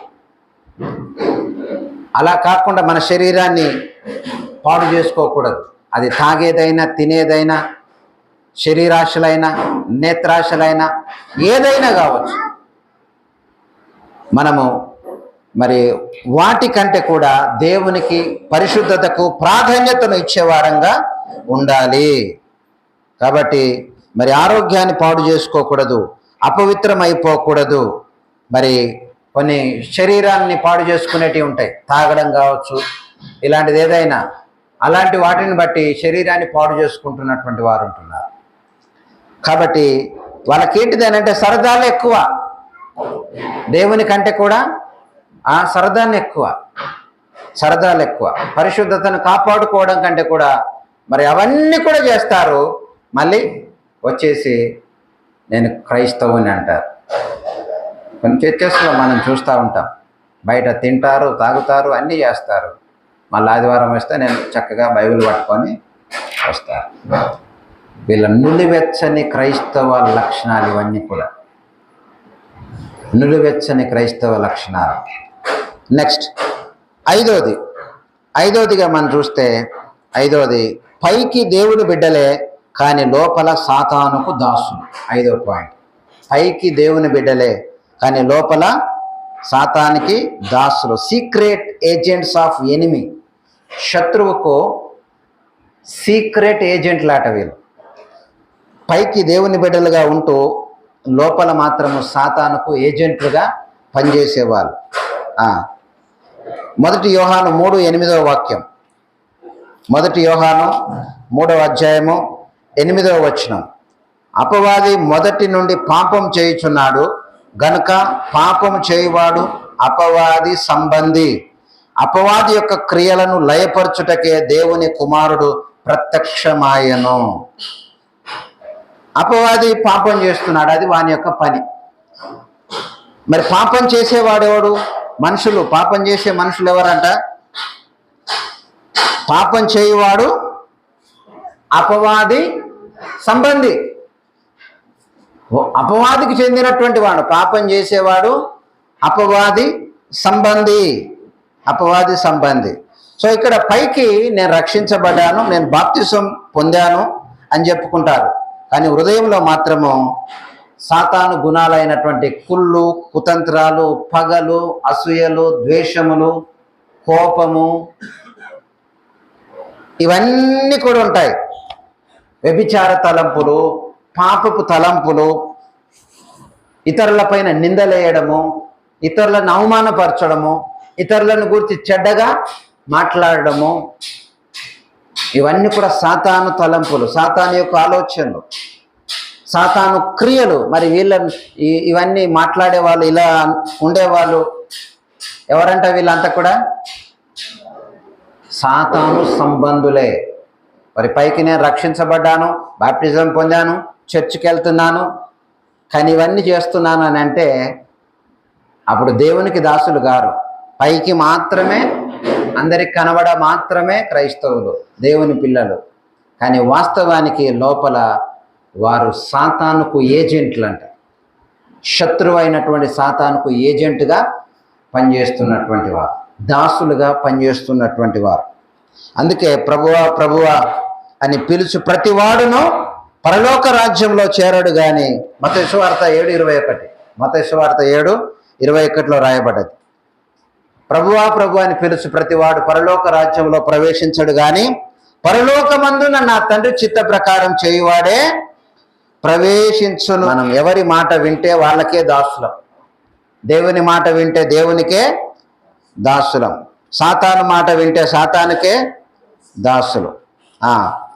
అలా కాకుండా మన శరీరాన్ని పాడు చేసుకోకూడదు. అది తాగేదైనా, తినేదైనా, శరీరాశలైనా, నేత్రాశలైనా, ఏదైనా కావచ్చు. మనము మరి వాటికంటే కూడా దేవునికి, పరిశుద్ధతకు ప్రాధాన్యతను ఇచ్చేవారంగా ఉండాలి. కాబట్టి మరి ఆరోగ్యాన్ని పాడు చేసుకోకూడదు, అపవిత్రం అయిపోకూడదు. మరి కొన్ని శరీరాన్ని పాడు చేసుకునేటివి ఉంటాయి, తాగడం కావచ్చు, ఇలాంటిది ఏదైనా. అలాంటి వాటిని బట్టి శరీరాన్ని పాడు చేసుకుంటున్నటువంటి వారు ఉంటున్నారు. కాబట్టి వాళ్ళకేంటిది అని అంటే సరదాలు ఎక్కువ, దేవుని కంటే కూడా సరదాలు ఎక్కువ. పరిశుద్ధతను కాపాడుకోవడం కంటే కూడా మరి అవన్నీ కూడా చేస్తారు. మళ్ళీ వచ్చేసి నేను క్రైస్తవుని అంటారు. కొన్ని చర్చెస్లో మనం చూస్తూ ఉంటాం, బయట తింటారు, తాగుతారు, అన్నీ చేస్తారు. మళ్ళీ ఆదివారం వస్తే నేను చక్కగా బైబిల్ పట్టుకొని వస్తారు. వీళ్ళ నులివెచ్చని క్రైస్తవ లక్షణాలు ఇవన్నీ కూడా, నులివెచ్చని క్రైస్తవ లక్షణాలు. నెక్స్ట్ ఐదవదిగా మనం చూస్తే, పైకి దేవుని బిడ్డలే కానీ లోపల సాతానుకు దాసులు. 5వ పాయింట్, పైకి దేవుని బిడ్డలే కానీ లోపల సాతానికి దాసులు. Secret agents of enemy. శత్రువుకు సీక్రెట్ ఏజెంట్లాట వీళ్ళు. పైకి దేవుని బిడ్డలుగా ఉంటూ లోపల మాత్రము సాతానుకు ఏజెంట్లుగా పనిచేసేవాళ్ళు. 1 యోహాను 3:8 వాక్యం. 1 యోహాను 3:8 అపవాది మొదటి నుండి పాపం చేయుచున్నాడు గనుక పాపం చేయువాడు అపవాది సంబంధి. అపవాది యొక్క క్రియలను లయపరచుటకే దేవుని కుమారుడు ప్రత్యక్షమాయను. అపవాది పాపం చేస్తున్నాడు, అది వాని యొక్క పని. మరి పాపం చేసేవాడెవడు? మనుషులు. పాపం చేసే మనుషులు ఎవరంట? పాపం చేయువాడు అపవాది సంబంధి. అపవాదికి చెందినటువంటి వాడు పాపం చేసేవాడు అపవాది సంబంధి. సో ఇక్కడ పైకి నేను రక్షించబడ్డాను, నేను బాప్తిసం పొందాను అని చెప్పుకుంటారు. కానీ హృదయంలో మాత్రము సాతాను గుణాలైనటువంటి కుళ్ళు, కుతంత్రాలు, పగలు, అసూయలు, ద్వేషములు, కోపము, ఇవన్నీ కూడా ఉంటాయి. వ్యభిచార తలంపులు, పాపపు తలంపులు, ఇతరులపైన నిందలేయడము, ఇతరులను అవమానపరచడము, ఇతరులను గురించి చెడ్డగా మాట్లాడడము, ఇవన్నీ కూడా సాతాను తలంపులు, సాతాను యొక్క ఆలోచనలు, సాతాను క్రియలు. మరి ఇవన్నీ మాట్లాడే వాళ్ళు, ఇలా ఉండేవాళ్ళు ఎవరంట? వీళ్ళంతా కూడా సాతాను సంబంధులే. మరి పైకి నేను రక్షించబడ్డాను, బాప్టిజం పొందాను, చర్చికి వెళ్తున్నాను, కానీ ఇవన్నీ చేస్తున్నాను అని అంటే అప్పుడు దేవునికి దాసులు గారు. పైకి మాత్రమే, అందరికి కనబడ మాత్రమే క్రైస్తవులు, దేవుని పిల్లలు, కానీ వాస్తవానికి లోపల వారు సాతానుకు ఏజెంట్లు అంట. శత్రువు అయినటువంటి సాతానుకు ఏజెంట్గా పనిచేస్తున్నటువంటి వారు, దాసులుగా పనిచేస్తున్నటువంటి వారు. అందుకే ప్రభువా ప్రభువా అని పిలుచు ప్రతివాడును పరలోక రాజ్యంలో చేరడు గాని, మత్తయి సువార్త 7:21, మత్తయి సువార్త 7:21లో రాయబడ్డది. ప్రభువా ప్రభు అని పిలుచు ప్రతివాడు పరలోక రాజ్యంలో ప్రవేశించడు గాని, పరలోకమందున నా తండ్రి చిత్త ప్రకారం చేయువాడే ప్రవేశించును. మనం ఎవరి మాట వింటే వాళ్ళకే దాసులం, దేవుని మాట వింటే దేవునికే దాసులం, సాతాను మాట వింటే సాతానుకే దాసులు.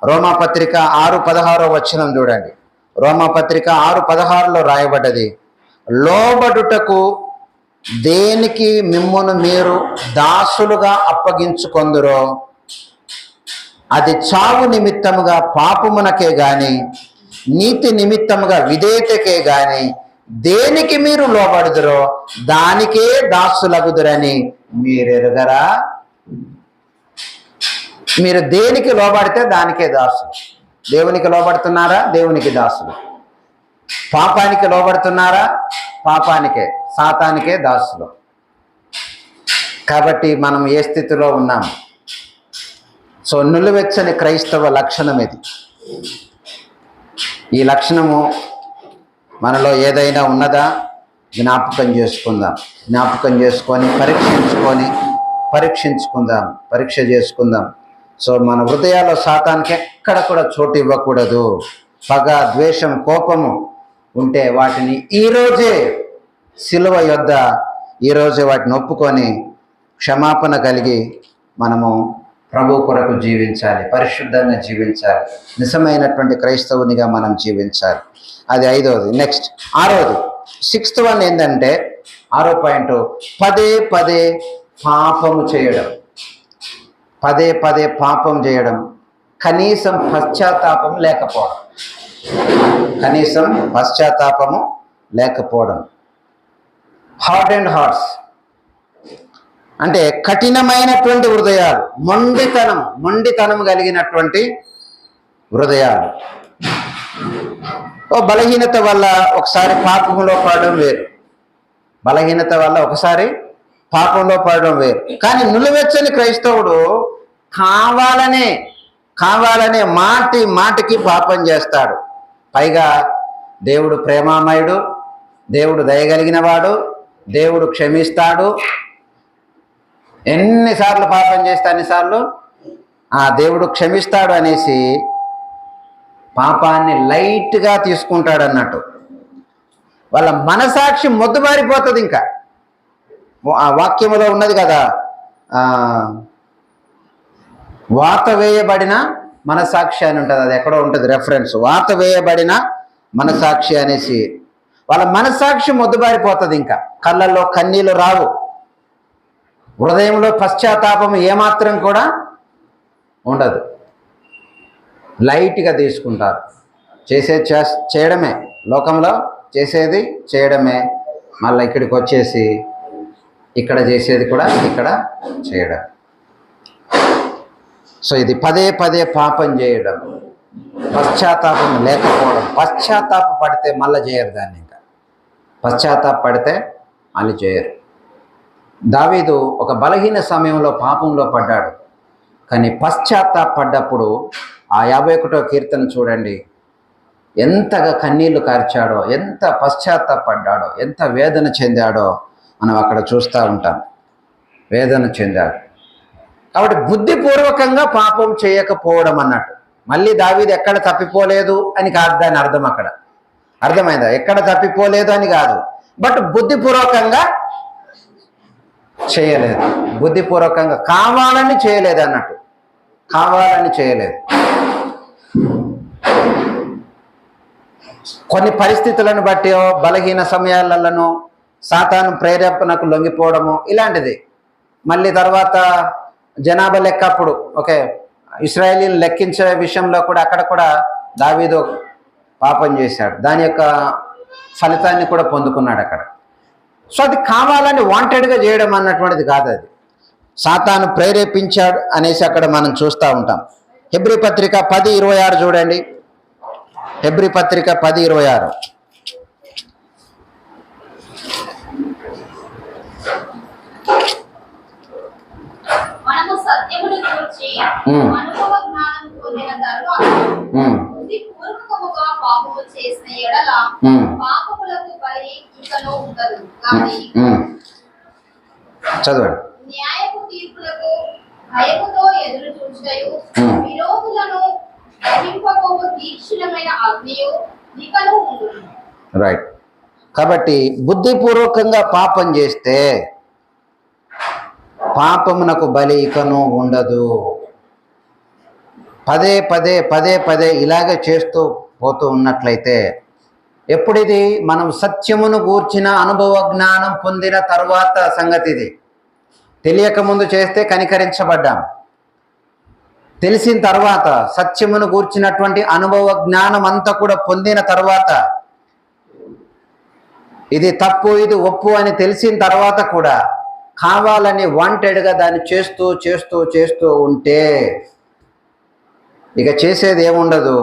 రోమాపత్రిక 6:16 చూడండి. రోమాపత్రిక 6:16లో రాయబడ్డది, లోబడుటకు దేనికి మిమ్మును మీరు దాసులుగా అప్పగించుకొందురో అది చావు నిమిత్తముగా పాపమునకే గాని, నీతి నిమిత్తముగా విధేయతకే గాని దేనికి మీరు లోబడుదురో దానికే దాసులగుదురని మీరెరుగరా? మీరు దేనికి లోబడితే దానికే దాసులు. దేవునికి లోబడుతున్నారా? దేవునికి దాసులు. పాపానికి లోబడుతున్నారా? పాపానికే, సాతానికే దాసులు. కాబట్టి మనం ఏ స్థితిలో ఉన్నాం? సో నిలువెచ్చని క్రైస్తవ లక్షణం ఇది. ఈ లక్షణము మనలో ఏదైనా ఉన్నదా? జ్ఞాపకం చేసుకుందాం. జ్ఞాపకం చేసుకొని పరీక్షించుకుందాం, పరీక్ష చేసుకుందాం. సో మన హృదయాల్లో సాతానికి ఎక్కడ కూడా చోటు ఇవ్వకూడదు. పగ, ద్వేషం, కోపము ఉంటే వాటిని ఈరోజే సిలువ యొద్ద ఈరోజే వాటిని ఒప్పుకొని క్షమాపణ కలిగి మనము ప్రభు కొరకు జీవించాలి, పరిశుద్ధంగా జీవించాలి, నిజమైనటువంటి క్రైస్తవునిగా మనం జీవించాలి. అది 5వది. నెక్స్ట్ 6వది, 6th వన్ ఏంటంటే, 6వ పాయింట్, పదే పదే పాపము చేయడం. పదే పదే పాపం చేయడం, కనీసం పశ్చాత్తాపం లేకపోవడం. కనీసం పశ్చాత్తాపము లేకపోవడం. హార్డ్ అండ్ హార్ట్స్ అంటే కఠినమైనటువంటి హృదయాలు, మొండితనం కలిగినటువంటి హృదయాలు. బలహీనత వల్ల ఒకసారి పాపంలో పడడం వేరు, బలహీనత వల్ల ఒకసారి పాపంలో పడడం వేరు. కానీ నిలువెచ్చని క్రైస్తవుడు కావాలనే మాటికి పాపం చేస్తాడు. పైగా దేవుడు ప్రేమామయుడు, దేవుడు దయగలిగిన వాడు, దేవుడు క్షమిస్తాడు. ఎన్నిసార్లు పాపం చేస్తే అన్నిసార్లు దేవుడు క్షమిస్తాడు అనేసి పాపాన్ని లైట్గా తీసుకుంటాడు అన్నట్టు. వాళ్ళ మనసాక్షి మొద్దుబారిపోతుంది. ఇంకా ఆ వాక్యములో ఉన్నది కదా, వాత వేయబడిన మనసాక్షి అని ఉంటుంది. అది ఎక్కడో ఉంటుంది రెఫరెన్స్, వాత వేయబడిన మనసాక్షి అనేసి. వాళ్ళ మనసాక్షి మొద్దుబారిపోతుంది. ఇంకా కళ్ళల్లో కన్నీళ్ళు రావు, హృదయంలో పశ్చాత్తాపం ఏమాత్రం కూడా ఉండదు. లైట్గా తీసుకుంటారు. చేయడమే, లోకంలో చేసేది చేయడమే, మళ్ళీ ఇక్కడికి వచ్చేసి ఇక్కడ చేసేది కూడా ఇక్కడ చేయడం. సో ఇది పదే పదే పాపం చేయడం, పశ్చాత్తాపం లేకపోవడం. పశ్చాత్తాప పడితే మళ్ళీ చేయరు దాన్ని. ఇంకా పశ్చాత్తాప పడితే మళ్ళీ చేయరు. దావీదు ఒక బలహీన సమయంలో పాపంలో పడ్డాడు, కానీ పశ్చాత్తాపడ్డప్పుడు ఆ 51వ కీర్తన చూడండి, ఎంతగా కన్నీళ్లు కార్చాడో, ఎంత పశ్చాత్తాపడ్డాడో, ఎంత వేదన చెందాడో మనం అక్కడ చూస్తూ ఉంటాం. వేదన చెందాడు. కాబట్టి బుద్ధిపూర్వకంగా పాపం చేయకపోవడం అన్నట్టు. మళ్ళీ దావీదు ఎక్కడ తప్పిపోలేదు అని కాదు దాని అర్థం. అక్కడ అర్థమైందా? ఎక్కడ తప్పిపోలేదు అని కాదు, బట్ బుద్ధిపూర్వకంగా చేయలేదు, బుద్ధిపూర్వకంగా కావాలని చేయలేదు అన్నట్టు, కావాలని చేయలేదు. కొన్ని పరిస్థితులను బట్టి బలహీన సమయాలను సాతాను ప్రేరేపణకు లొంగిపోవడము ఇలాంటిది. మళ్ళీ తర్వాత జనాభా లెక్కప్పుడు ఓకే ఇశ్రాయేలీని లెక్కించే విషయంలో కూడా అక్కడ కూడా దావీదు పాపం చేశాడు, దాని యొక్క ఫలితాన్ని కూడా పొందుకున్నాడు అక్కడ. సో అది కావాలని వాంటెడ్గా చేయడం అన్నటువంటిది కాదు, అది సాతాను ప్రేరేపించాడు అనేసి అక్కడ మనం చూస్తూ ఉంటాం. హెబ్రీ పత్రిక 10:26 చూడండి. హెబ్రీ పత్రిక 10:26. మనము సత్యమును గూర్చి అనుభవ జ్ఞానం పొందిన తరువాత బుద్ధిపూర్వకముగా పాపము చేసిన ఎడల పాపములకు బలి ఇకను ఉండదు కానీ చదవండి. న్యాయపు తీర్పులకు భయముతో ఎదురు చూచుటయు విరోధులను దహింపబోవు తీక్షణమైన అగ్నియు ఇకను ఉండును. రైట్. కాబట్టి బుద్ధిపూర్వకంగా పాపం చేస్తే పాపమునకు బలి ఇకను ఉండదు. పదే పదే పదే పదే ఇలాగే చేస్తూ పోతూ ఉన్నట్లయితే ఎప్పుడిది మనం సత్యమును గూర్చిన అనుభవ జ్ఞానం పొందిన తర్వాత సంగతి. ఇది తెలియక ముందు చేస్తే కనికరించబడ్డాం, తెలిసిన తర్వాత సత్యమును గూర్చినటువంటి అనుభవ జ్ఞానం అంతా కూడా పొందిన తర్వాత ఇది తప్పు ఇది ఒప్పు అని తెలిసిన తర్వాత కూడా కావాలని వాంటెడ్గా దాన్ని చేస్తూ చేస్తూ చేస్తూ ఉంటే ఇక చేసేది ఏముండదు,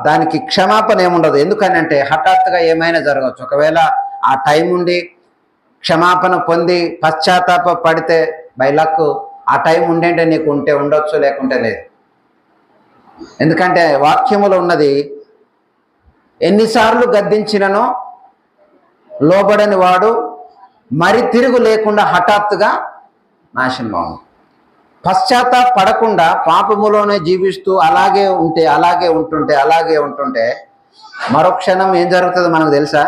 దానికి క్షమాపణ ఏముండదు. ఎందుకనంటే హఠాత్తుగా ఏమైనా జరగవచ్చు. ఒకవేళ ఆ టైం ఉండి క్షమాపణ పొంది పశ్చాత్తాప పడితే బై లక్ ఆ టైం ఉండేంటే నీకు ఉంటే ఉండొచ్చు, లేకుంటే లేదు. ఎందుకంటే వాక్యములో ఉన్నది ఎన్నిసార్లు గద్దించిననో లోబడని వాడు మరి తిరుగు లేకుండా హఠాత్తుగా నాశనం అవును. పశ్చాత్తాప పడకుండా పాపములోనే జీవిస్తూ అలాగే ఉంటుంటే మరో క్షణం ఏం జరుగుతుందో మనకు తెలుసా?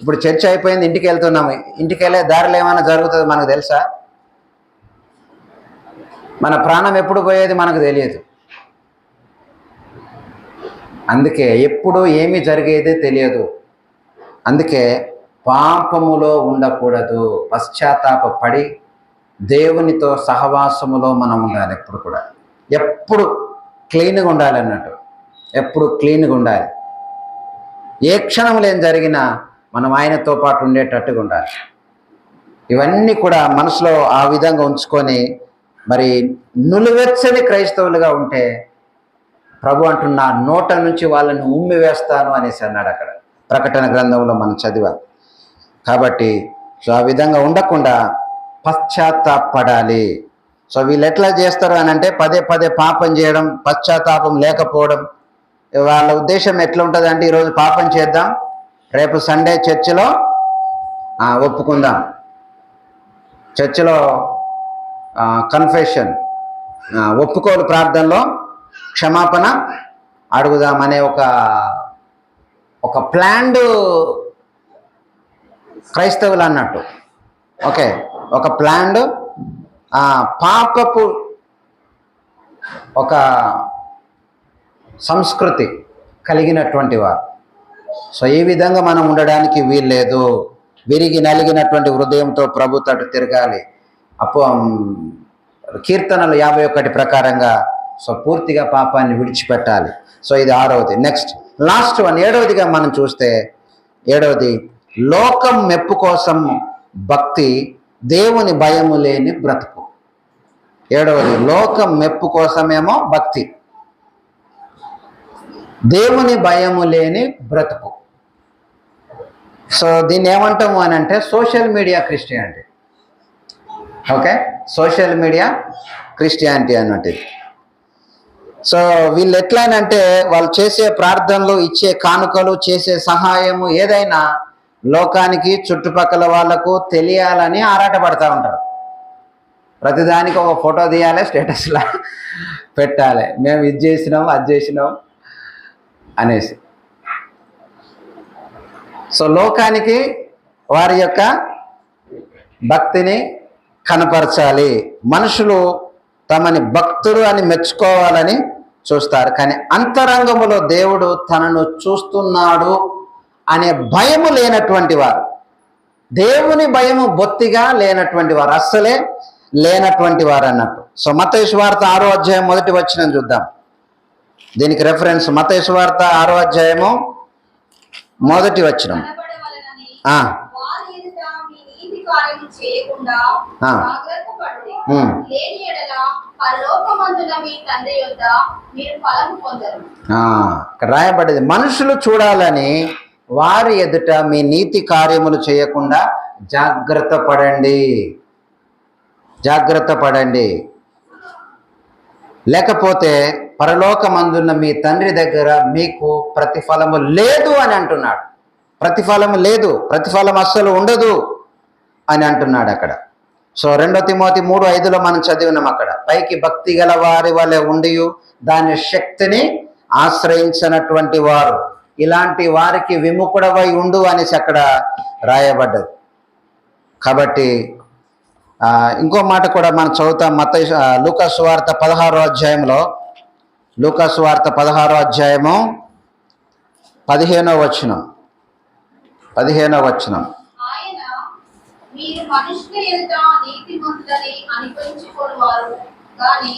ఇప్పుడు చర్చ అయిపోయింది, ఇంటికి వెళ్తున్నాము, ఇంటికి వెళ్ళే దారిలో ఏమైనా జరుగుతుందో మనకు తెలుసా? మన ప్రాణం ఎప్పుడు పోయేది మనకు తెలియదు. అందుకే ఎప్పుడు ఏమి జరిగేది తెలియదు. అందుకే పాపములో ఉండకూడదు, పశ్చాత్తాప పడి దేవునితో సహవాసములో మనం ఉండాలి. ఎప్పుడు కూడా ఎప్పుడు క్లీన్గా ఉండాలి అన్నట్టు, ఎప్పుడు క్లీన్గా ఉండాలి. ఏ క్షణంలో ఏం జరిగినా మనం ఆయనతో పాటు ఉండేటట్టుగా ఉండాలి. ఇవన్నీ కూడా మనసులో ఆ విధంగా ఉంచుకొని మరి నులివెచ్చని క్రైస్తవులుగా ఉంటే ప్రభు అంటున్న నోట నుంచి వాళ్ళని ఉమ్మి వేస్తాను అనేసి అన్నాడు అక్కడ ప్రకటన గ్రంథంలో మనం చదివాం. కాబట్టి సో ఆ విధంగా ఉండకుండా పశ్చాత్తాపడాలి. సో వీళ్ళు ఎట్లా చేస్తారు అని అంటే పదే పదే పాపం చేయడం, పశ్చాత్తాపం లేకపోవడం. వాళ్ళ ఉద్దేశం ఎట్లా ఉంటుంది అంటే ఈరోజు పాపం చేద్దాం, రేపు సండే చర్చిలో ఒప్పుకుందాం, చర్చిలో కన్ఫెషన్ ఒప్పుకోలు ప్రార్థనలో క్షమాపణ అడుగుదామనే ఒక ప్లాన్డ్ క్రైస్తవులు అన్నట్టు. ఓకే, ఒక ప్లాన్డ్ పాపపు ఒక సంస్కృతి కలిగినటువంటి వారు. సో ఈ విధంగా మనం ఉండడానికి వీల్లేదు. విరిగి నలిగినటువంటి హృదయంతో ప్రభు తట్టు తిరగాలి. కీర్తనలు 51 ప్రకారంగా సో పూర్తిగా పాపాన్ని విడిచిపెట్టాలి. సో ఇది 6వది. నెక్స్ట్ లాస్ట్ వన్ 7వదిగా మనం చూస్తే 7వది లోకం మెప్పు కోసం భక్తి, దేవుని భయము లేని బ్రతుకు. 7వది లోకం మెప్పు కోసమేమో భక్తి, దేవుని భయము లేని బ్రతుకు. సో దీన్ని ఏమంటాము అని అంటే social media Christianity. Okay, social media Christianity అన్నట్టు. సో వీళ్ళు ఎట్లానంటే వాళ్ళు చేసే ప్రార్థనలు, ఇచ్చే కానుకలు, చేసే సహాయము ఏదైనా లోకానికి చుట్టుపక్కల వాళ్లకు తెలియాలని ఆరాటపడతా ఉంటారు. ప్రతిదానికి ఒక ఫోటో తీయాలి, స్టేటస్లా పెట్టాలి, మేము ఇది చేసినాం అది చేసినాం అనేసి. సో లోకానికి వారి యొక్క భక్తిని కనపరచాలి. మనుషులు తమని భక్తులు అని మెచ్చుకోవాలని చూస్తారు, కానీ అంతరంగములో దేవుడు తనను చూస్తున్నాడు అనే భయము లేనటువంటి వారు, దేవుని భయము బొత్తిగా లేనటువంటి వారు, అస్సలే లేనటువంటి వారు అన్నట్టు. సో మత్తయి సువార్త 6వ అధ్యాయం 1వ వచనం చూద్దాం. దీనికి రెఫరెన్స్ మత్తయి సువార్త 6వ అధ్యాయము 1వ వచనం. కనబడవలెనని ఆ, వారి ఎదుట మీ నీతి కార్యము చేయకుండా జాగ్రత్త పడుడి. లేని యెడల పరలోకమందున మీ తండ్రి యొద్ద మీరు ఫలము పొందరు. ఇక్కడ రాయబడింది, మనుషులు చూడాలని వారి ఎదుట మీ నీతి కార్యములు చేయకుండా జాగ్రత్త పడండి, జాగ్రత్త పడండి, లేకపోతే పరలోకమందున్న మీ తండ్రి దగ్గర మీకు ప్రతిఫలము లేదు అని అంటున్నాడు. ప్రతిఫలము లేదు, ప్రతిఫలం అస్సలు ఉండదు అని అంటున్నాడు అక్కడ. సో 2 తిమోతి 3:5 మనం చదివినాం. అక్కడ పైకి భక్తి గల వారి వలె ఉండి దాని శక్తిని ఆశ్రయించినటువంటి వారు, ఇలాంటి వారికి విముఖుడవై ఉండు అనేసి అక్కడ రాయబడ్డది. కాబట్టి ఇంకో మాట కూడా మనం చదువుతాం. లూకా సువార్త 16వ అధ్యాయంలో, లూకా సువార్త 16వ అధ్యాయము 15వ వచనం. ఆయన మీరు మనుషుల ఎదుట నీతిమంతులని అనిపించుకోవారు కానీ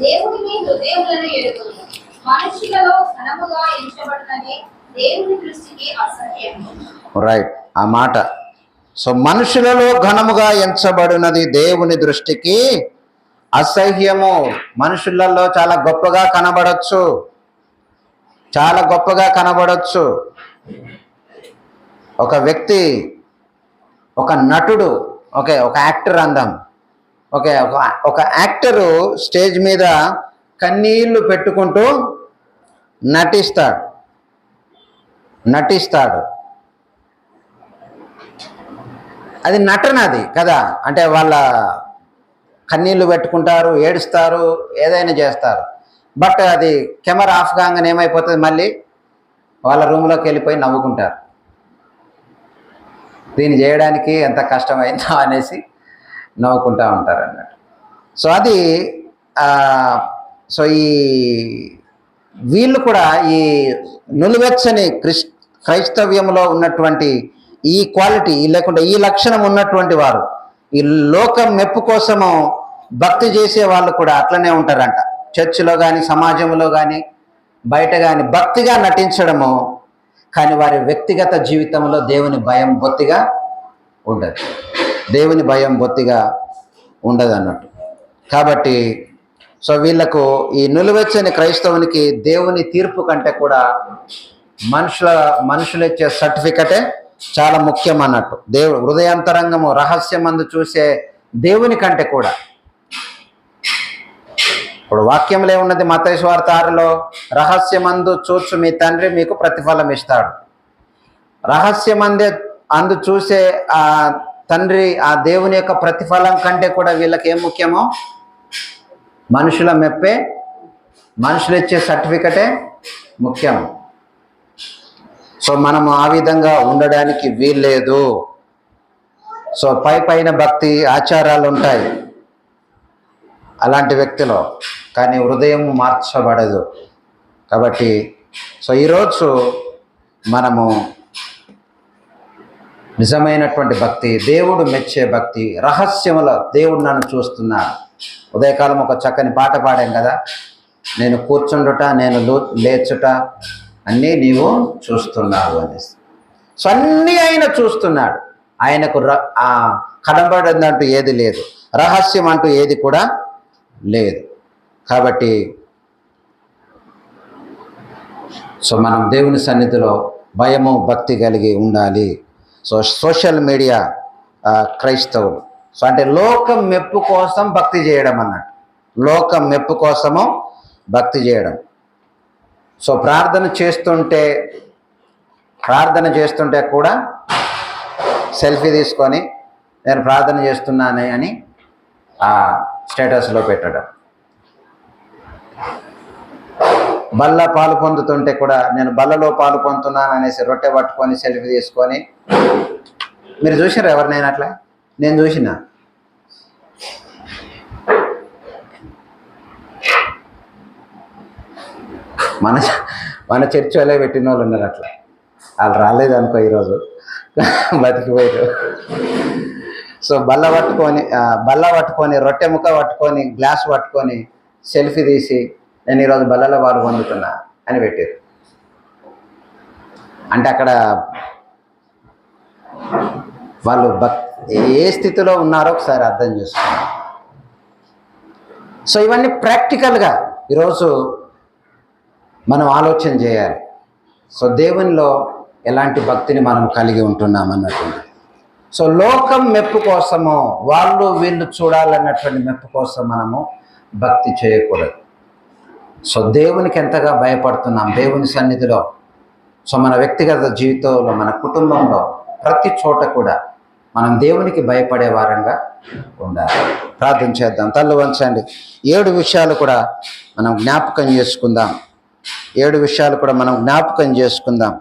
దేవుని మీ హృదయములను ఎరుగును. మనుషులలో ఘనముగా ఎంచబడినది దేవుని దృష్టికి అసహ్యము. రైట్, ఆ మాట. సో మనుషులలో ఘనముగా ఎంచబడినది దేవుని దృష్టికి అసహ్యము. మనుషులలో చాలా గొప్పగా కనబడచ్చు, చాలా గొప్పగా కనబడచ్చు. ఒక వ్యక్తి, ఒక నటుడు, ఒక యాక్టర్ అందాం, ఒక యాక్టరు స్టేజ్ మీద కన్నీళ్లు పెట్టుకుంటూ నటిస్తాడు. అది నటన, అది కదా. అంటే వాళ్ళ కన్నీళ్లు పెట్టుకుంటారు, ఏడుస్తారు, ఏదైనా చేస్తారు. బట్ అది కెమెరా ఆఫ్ కాగానే ఏమైపోతుంది, మళ్ళీ వాళ్ళ రూమ్లోకి వెళ్ళిపోయి నవ్వుకుంటారు. దీన్ని చేయడానికి ఎంత కష్టమైందో అనేసి నవ్వుకుంటూ ఉంటారు అన్నట్టు. సో అది సో ఈ వీళ్ళు కూడా ఈ నులివెచ్చని క్రైస్తవ్యంలో ఉన్నటువంటి ఈ క్వాలిటీ, లేకుంటే ఈ లక్షణం ఉన్నటువంటి వారు, ఈ లోకం మెప్పు కోసము భక్తి చేసే వాళ్ళు కూడా అట్లనే ఉంటారంట. చర్చిలో కానీ, సమాజంలో కానీ, బయట కానీ భక్తిగా నటించడము, కానీ వారి వ్యక్తిగత జీవితంలో దేవుని భయం బొత్తిగా ఉండదు, దేవుని భయం బొత్తిగా ఉండదు అన్నట్టు. కాబట్టి సో వీళ్ళకు ఈ నిలువెచ్చని క్రైస్తవునికి దేవుని తీర్పు కంటే కూడా మనుషులు ఇచ్చే సర్టిఫికెటే చాలా ముఖ్యం అన్నట్టు. దేవుడు హృదయాంతరంగము రహస్యమందు చూసే దేవుని కంటే కూడా. ఇప్పుడు వాక్యంలో ఏమున్నది? మత్తయి సువార్త 6లో రహస్యమందు చూచు మీ తండ్రి మీకు ప్రతిఫలం ఇస్తాడు. రహస్యమందు చూసే ఆ తండ్రి, ఆ దేవుని యొక్క ప్రతిఫలం కంటే కూడా వీళ్ళకి ఏం ముఖ్యమో? మనుషుల మెప్పే, మనుషులు ఇచ్చే సర్టిఫికెటే ముఖ్యం. సో మనము ఆ విధంగా ఉండడానికి వీల్లేదు. సో పైన భక్తి ఆచారాలు ఉంటాయి అలాంటి వ్యక్తిలో, కానీ హృదయం మార్చబడదు. కాబట్టి సో ఈరోజు మనము నిజమైనటువంటి భక్తి, దేవుడు మెచ్చే భక్తి, రహస్యములో దేవుడు నన్ను చూస్తున్నాడు. ఉదయకాలం ఒక చక్కని పాట పాడాం కదా, నేను కూర్చుండుట, నేను లేచుట అన్నీ నీవు చూస్తున్నావు అనేసి. సో అన్నీ ఆయన చూస్తున్నాడు. ఆయనకు కనబడదంటూ ఏది లేదు, రహస్యం అంటూ ఏది కూడా లేదు. కాబట్టి సో మనం దేవుని సన్నిధిలో భయము భక్తి కలిగి ఉండాలి. సో సోషల్ మీడియా క్రైస్తవులు, సో అంటే లోకం మెప్పు కోసం భక్తి చేయడం అన్నట్టు, లోకం మెప్పు కోసము భక్తి చేయడం. సో ప్రార్థన చేస్తుంటే కూడా సెల్ఫీ తీసుకొని నేను ప్రార్థన చేస్తున్నాను అని స్టేటస్లో పెట్టడం. బల్ల పాలు పొందుతుంటే కూడా నేను బల్లలో పాలు పొందుతున్నాను అనేసి రొట్టె పట్టుకొని సెల్ఫీ తీసుకొని, మీరు చూసారు ఎవరినైనా అట్లా? నేను చూసిన. మన మన చర్చి వాళ్ళే పెట్టిన వాళ్ళు ఉన్నారు అట్లా. వాళ్ళు రాలేదు అనుకో ఈరోజు, బతికిపోయారు. సో బల్ల పట్టుకొని రొట్టె ముక్క పట్టుకొని గ్లాస్ పట్టుకొని సెల్ఫీ తీసి నేను ఈరోజు బల్లలో పాలు పొందుతున్నా అని పెట్టారు. అంటే అక్కడ వాళ్ళు ఏ స్థితిలో ఉన్నారో ఒకసారి అర్థం చేసుకోండి. సో ఇవన్నీ ప్రాక్టికల్గా ఈరోజు మనం ఆలోచన చేయాలి. సో దేవునిలో ఎలాంటి భక్తిని మనం కలిగి ఉంటున్నాం అన్నట్టు. సో లోకం మెప్పు కోసమో వాళ్ళు వీళ్ళు చూడాలన్నటువంటి మెప్పు కోసం మనము భక్తి చేయకూడదు. సో దేవునికి ఎంతగా భయపడుతున్నాం దేవుని సన్నిధిలో, సో మన వ్యక్తిగత జీవితంలో, మన కుటుంబంలో, ప్రతి చోట కూడా మనం దేవునికి భయపడే వారంగా ఉండాలి. ప్రార్థన చేద్దాం. తల్లు వంచండి. 7 విషయాలు కూడా మనం జ్ఞాపకం చేసుకుందాం. 7 విషయాలు కూడా మనం జ్ఞాపకం చేసుకుందాం.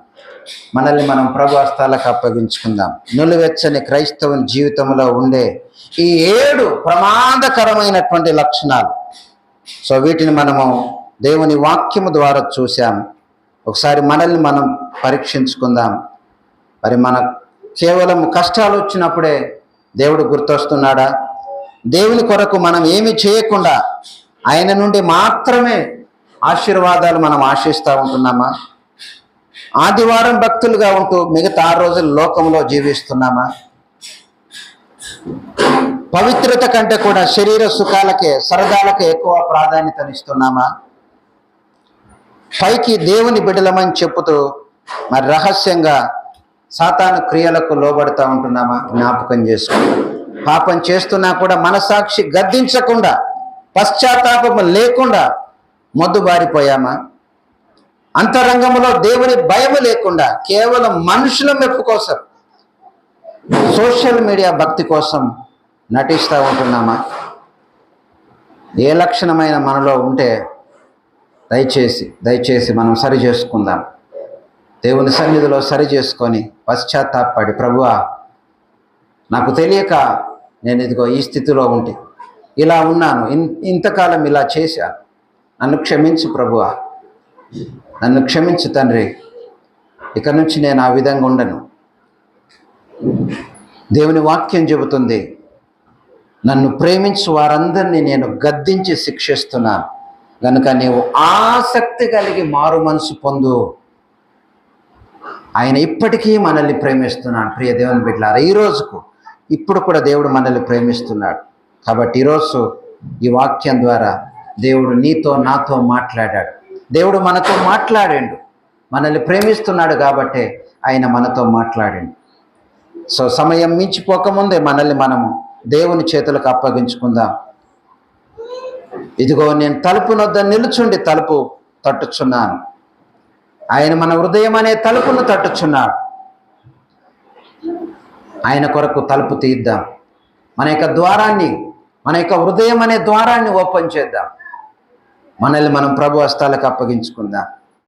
మనల్ని మనం ప్రభు హస్తాలకు అప్పగించుకుందాం. నులివెచ్చని క్రైస్తవుని జీవితంలో ఉండే ఈ 7 ప్రమాదకరమైనటువంటి లక్షణాలు. సో వీటిని మనము దేవుని వాక్యము ద్వారా చూసాం. ఒకసారి మనల్ని మనం పరీక్షించుకుందాం. మరి మన కేవలం కష్టాలు వచ్చినప్పుడే దేవుడు గుర్తొస్తున్నాడా? దేవుని కొరకు మనం ఏమి చేయకుండా ఆయన నుండి మాత్రమే ఆశీర్వాదాలు మనం ఆశిస్తూ ఉంటున్నామా? ఆదివారం భక్తులుగా ఉంటూ మిగతా 6 రోజులు లోకంలో జీవిస్తున్నామా? పవిత్రత కంటే కూడా శరీర సుఖాలకే, సరదాలకే ఎక్కువ ప్రాధాన్యతనిస్తున్నామా? పైకి దేవుని బిడ్డలమని చెప్పుతూ మరి రహస్యంగా సాతాను క్రియలకు లోబడుతూ ఉంటున్నామా? జ్ఞాపకం చేసుకుంటాం. పాపం చేస్తున్నా కూడా మనసాక్షి గద్దించకుండా, పశ్చాత్తాపం లేకుండా మొద్దుబారిపోయామా? అంతరంగంలో దేవుని భయం లేకుండా కేవలం మనుషుల మెప్పు కోసం, సోషల్ మీడియా భక్తి కోసం నటిస్తూ ఉంటున్నామా? ఏ లక్షణమైన మనలో ఉంటే దయచేసి మనం సరి చేసుకుందాం. దేవుని సన్నిధిలో సరి చేసుకొని పశ్చాత్తాపడి, ప్రభువా నాకు తెలియక నేను ఇదిగో ఈ స్థితిలో ఉంటే ఇలా ఉన్నాను, ఇంతకాలం ఇలా చేశాను, నన్ను క్షమించు ప్రభువా, నన్ను క్షమించు తండ్రి, ఇక నుంచి నేను ఆ విధంగా ఉండను. దేవుని వాక్యం చెబుతుంది, నన్ను ప్రేమించు వారందరినీ నేను గద్దించి శిక్షిస్తున్నాను కనుక నీవు ఆసక్తి కలిగి మారు మనసు పొందు. ఆయన ఇప్పటికీ మనల్ని ప్రేమిస్తున్నాడు. ప్రియ దేవుని బిడ్డలారా, ఈ రోజుకు ఇప్పుడు కూడా దేవుడు మనల్ని ప్రేమిస్తున్నాడు. కాబట్టి ఈరోజు ఈ వాక్యం ద్వారా దేవుడు నీతో నాతో మాట్లాడాడు. దేవుడు మనతో మాట్లాడాడు. మనల్ని ప్రేమిస్తున్నాడు కాబట్టి ఆయన మనతో మాట్లాడాడు. సో సమయం మించిపోకముందే మనల్ని మనము దేవుని చేతులకు అప్పగించుకుందాం. ఇదిగో నేను తలుపు వద్ద నిలుచుండి తలుపు తట్టుచున్నాను. ఆయన మన హృదయం అనే తలుపును తట్టుచున్నాడు. ఆయన కొరకు తలుపు తీద్దాం. మన యొక్క హృదయం అనే ద్వారాన్ని ఓపెన్ చేద్దాం. మనల్ని మనం ప్రభు హస్తాలకు అప్పగించుకుందాం.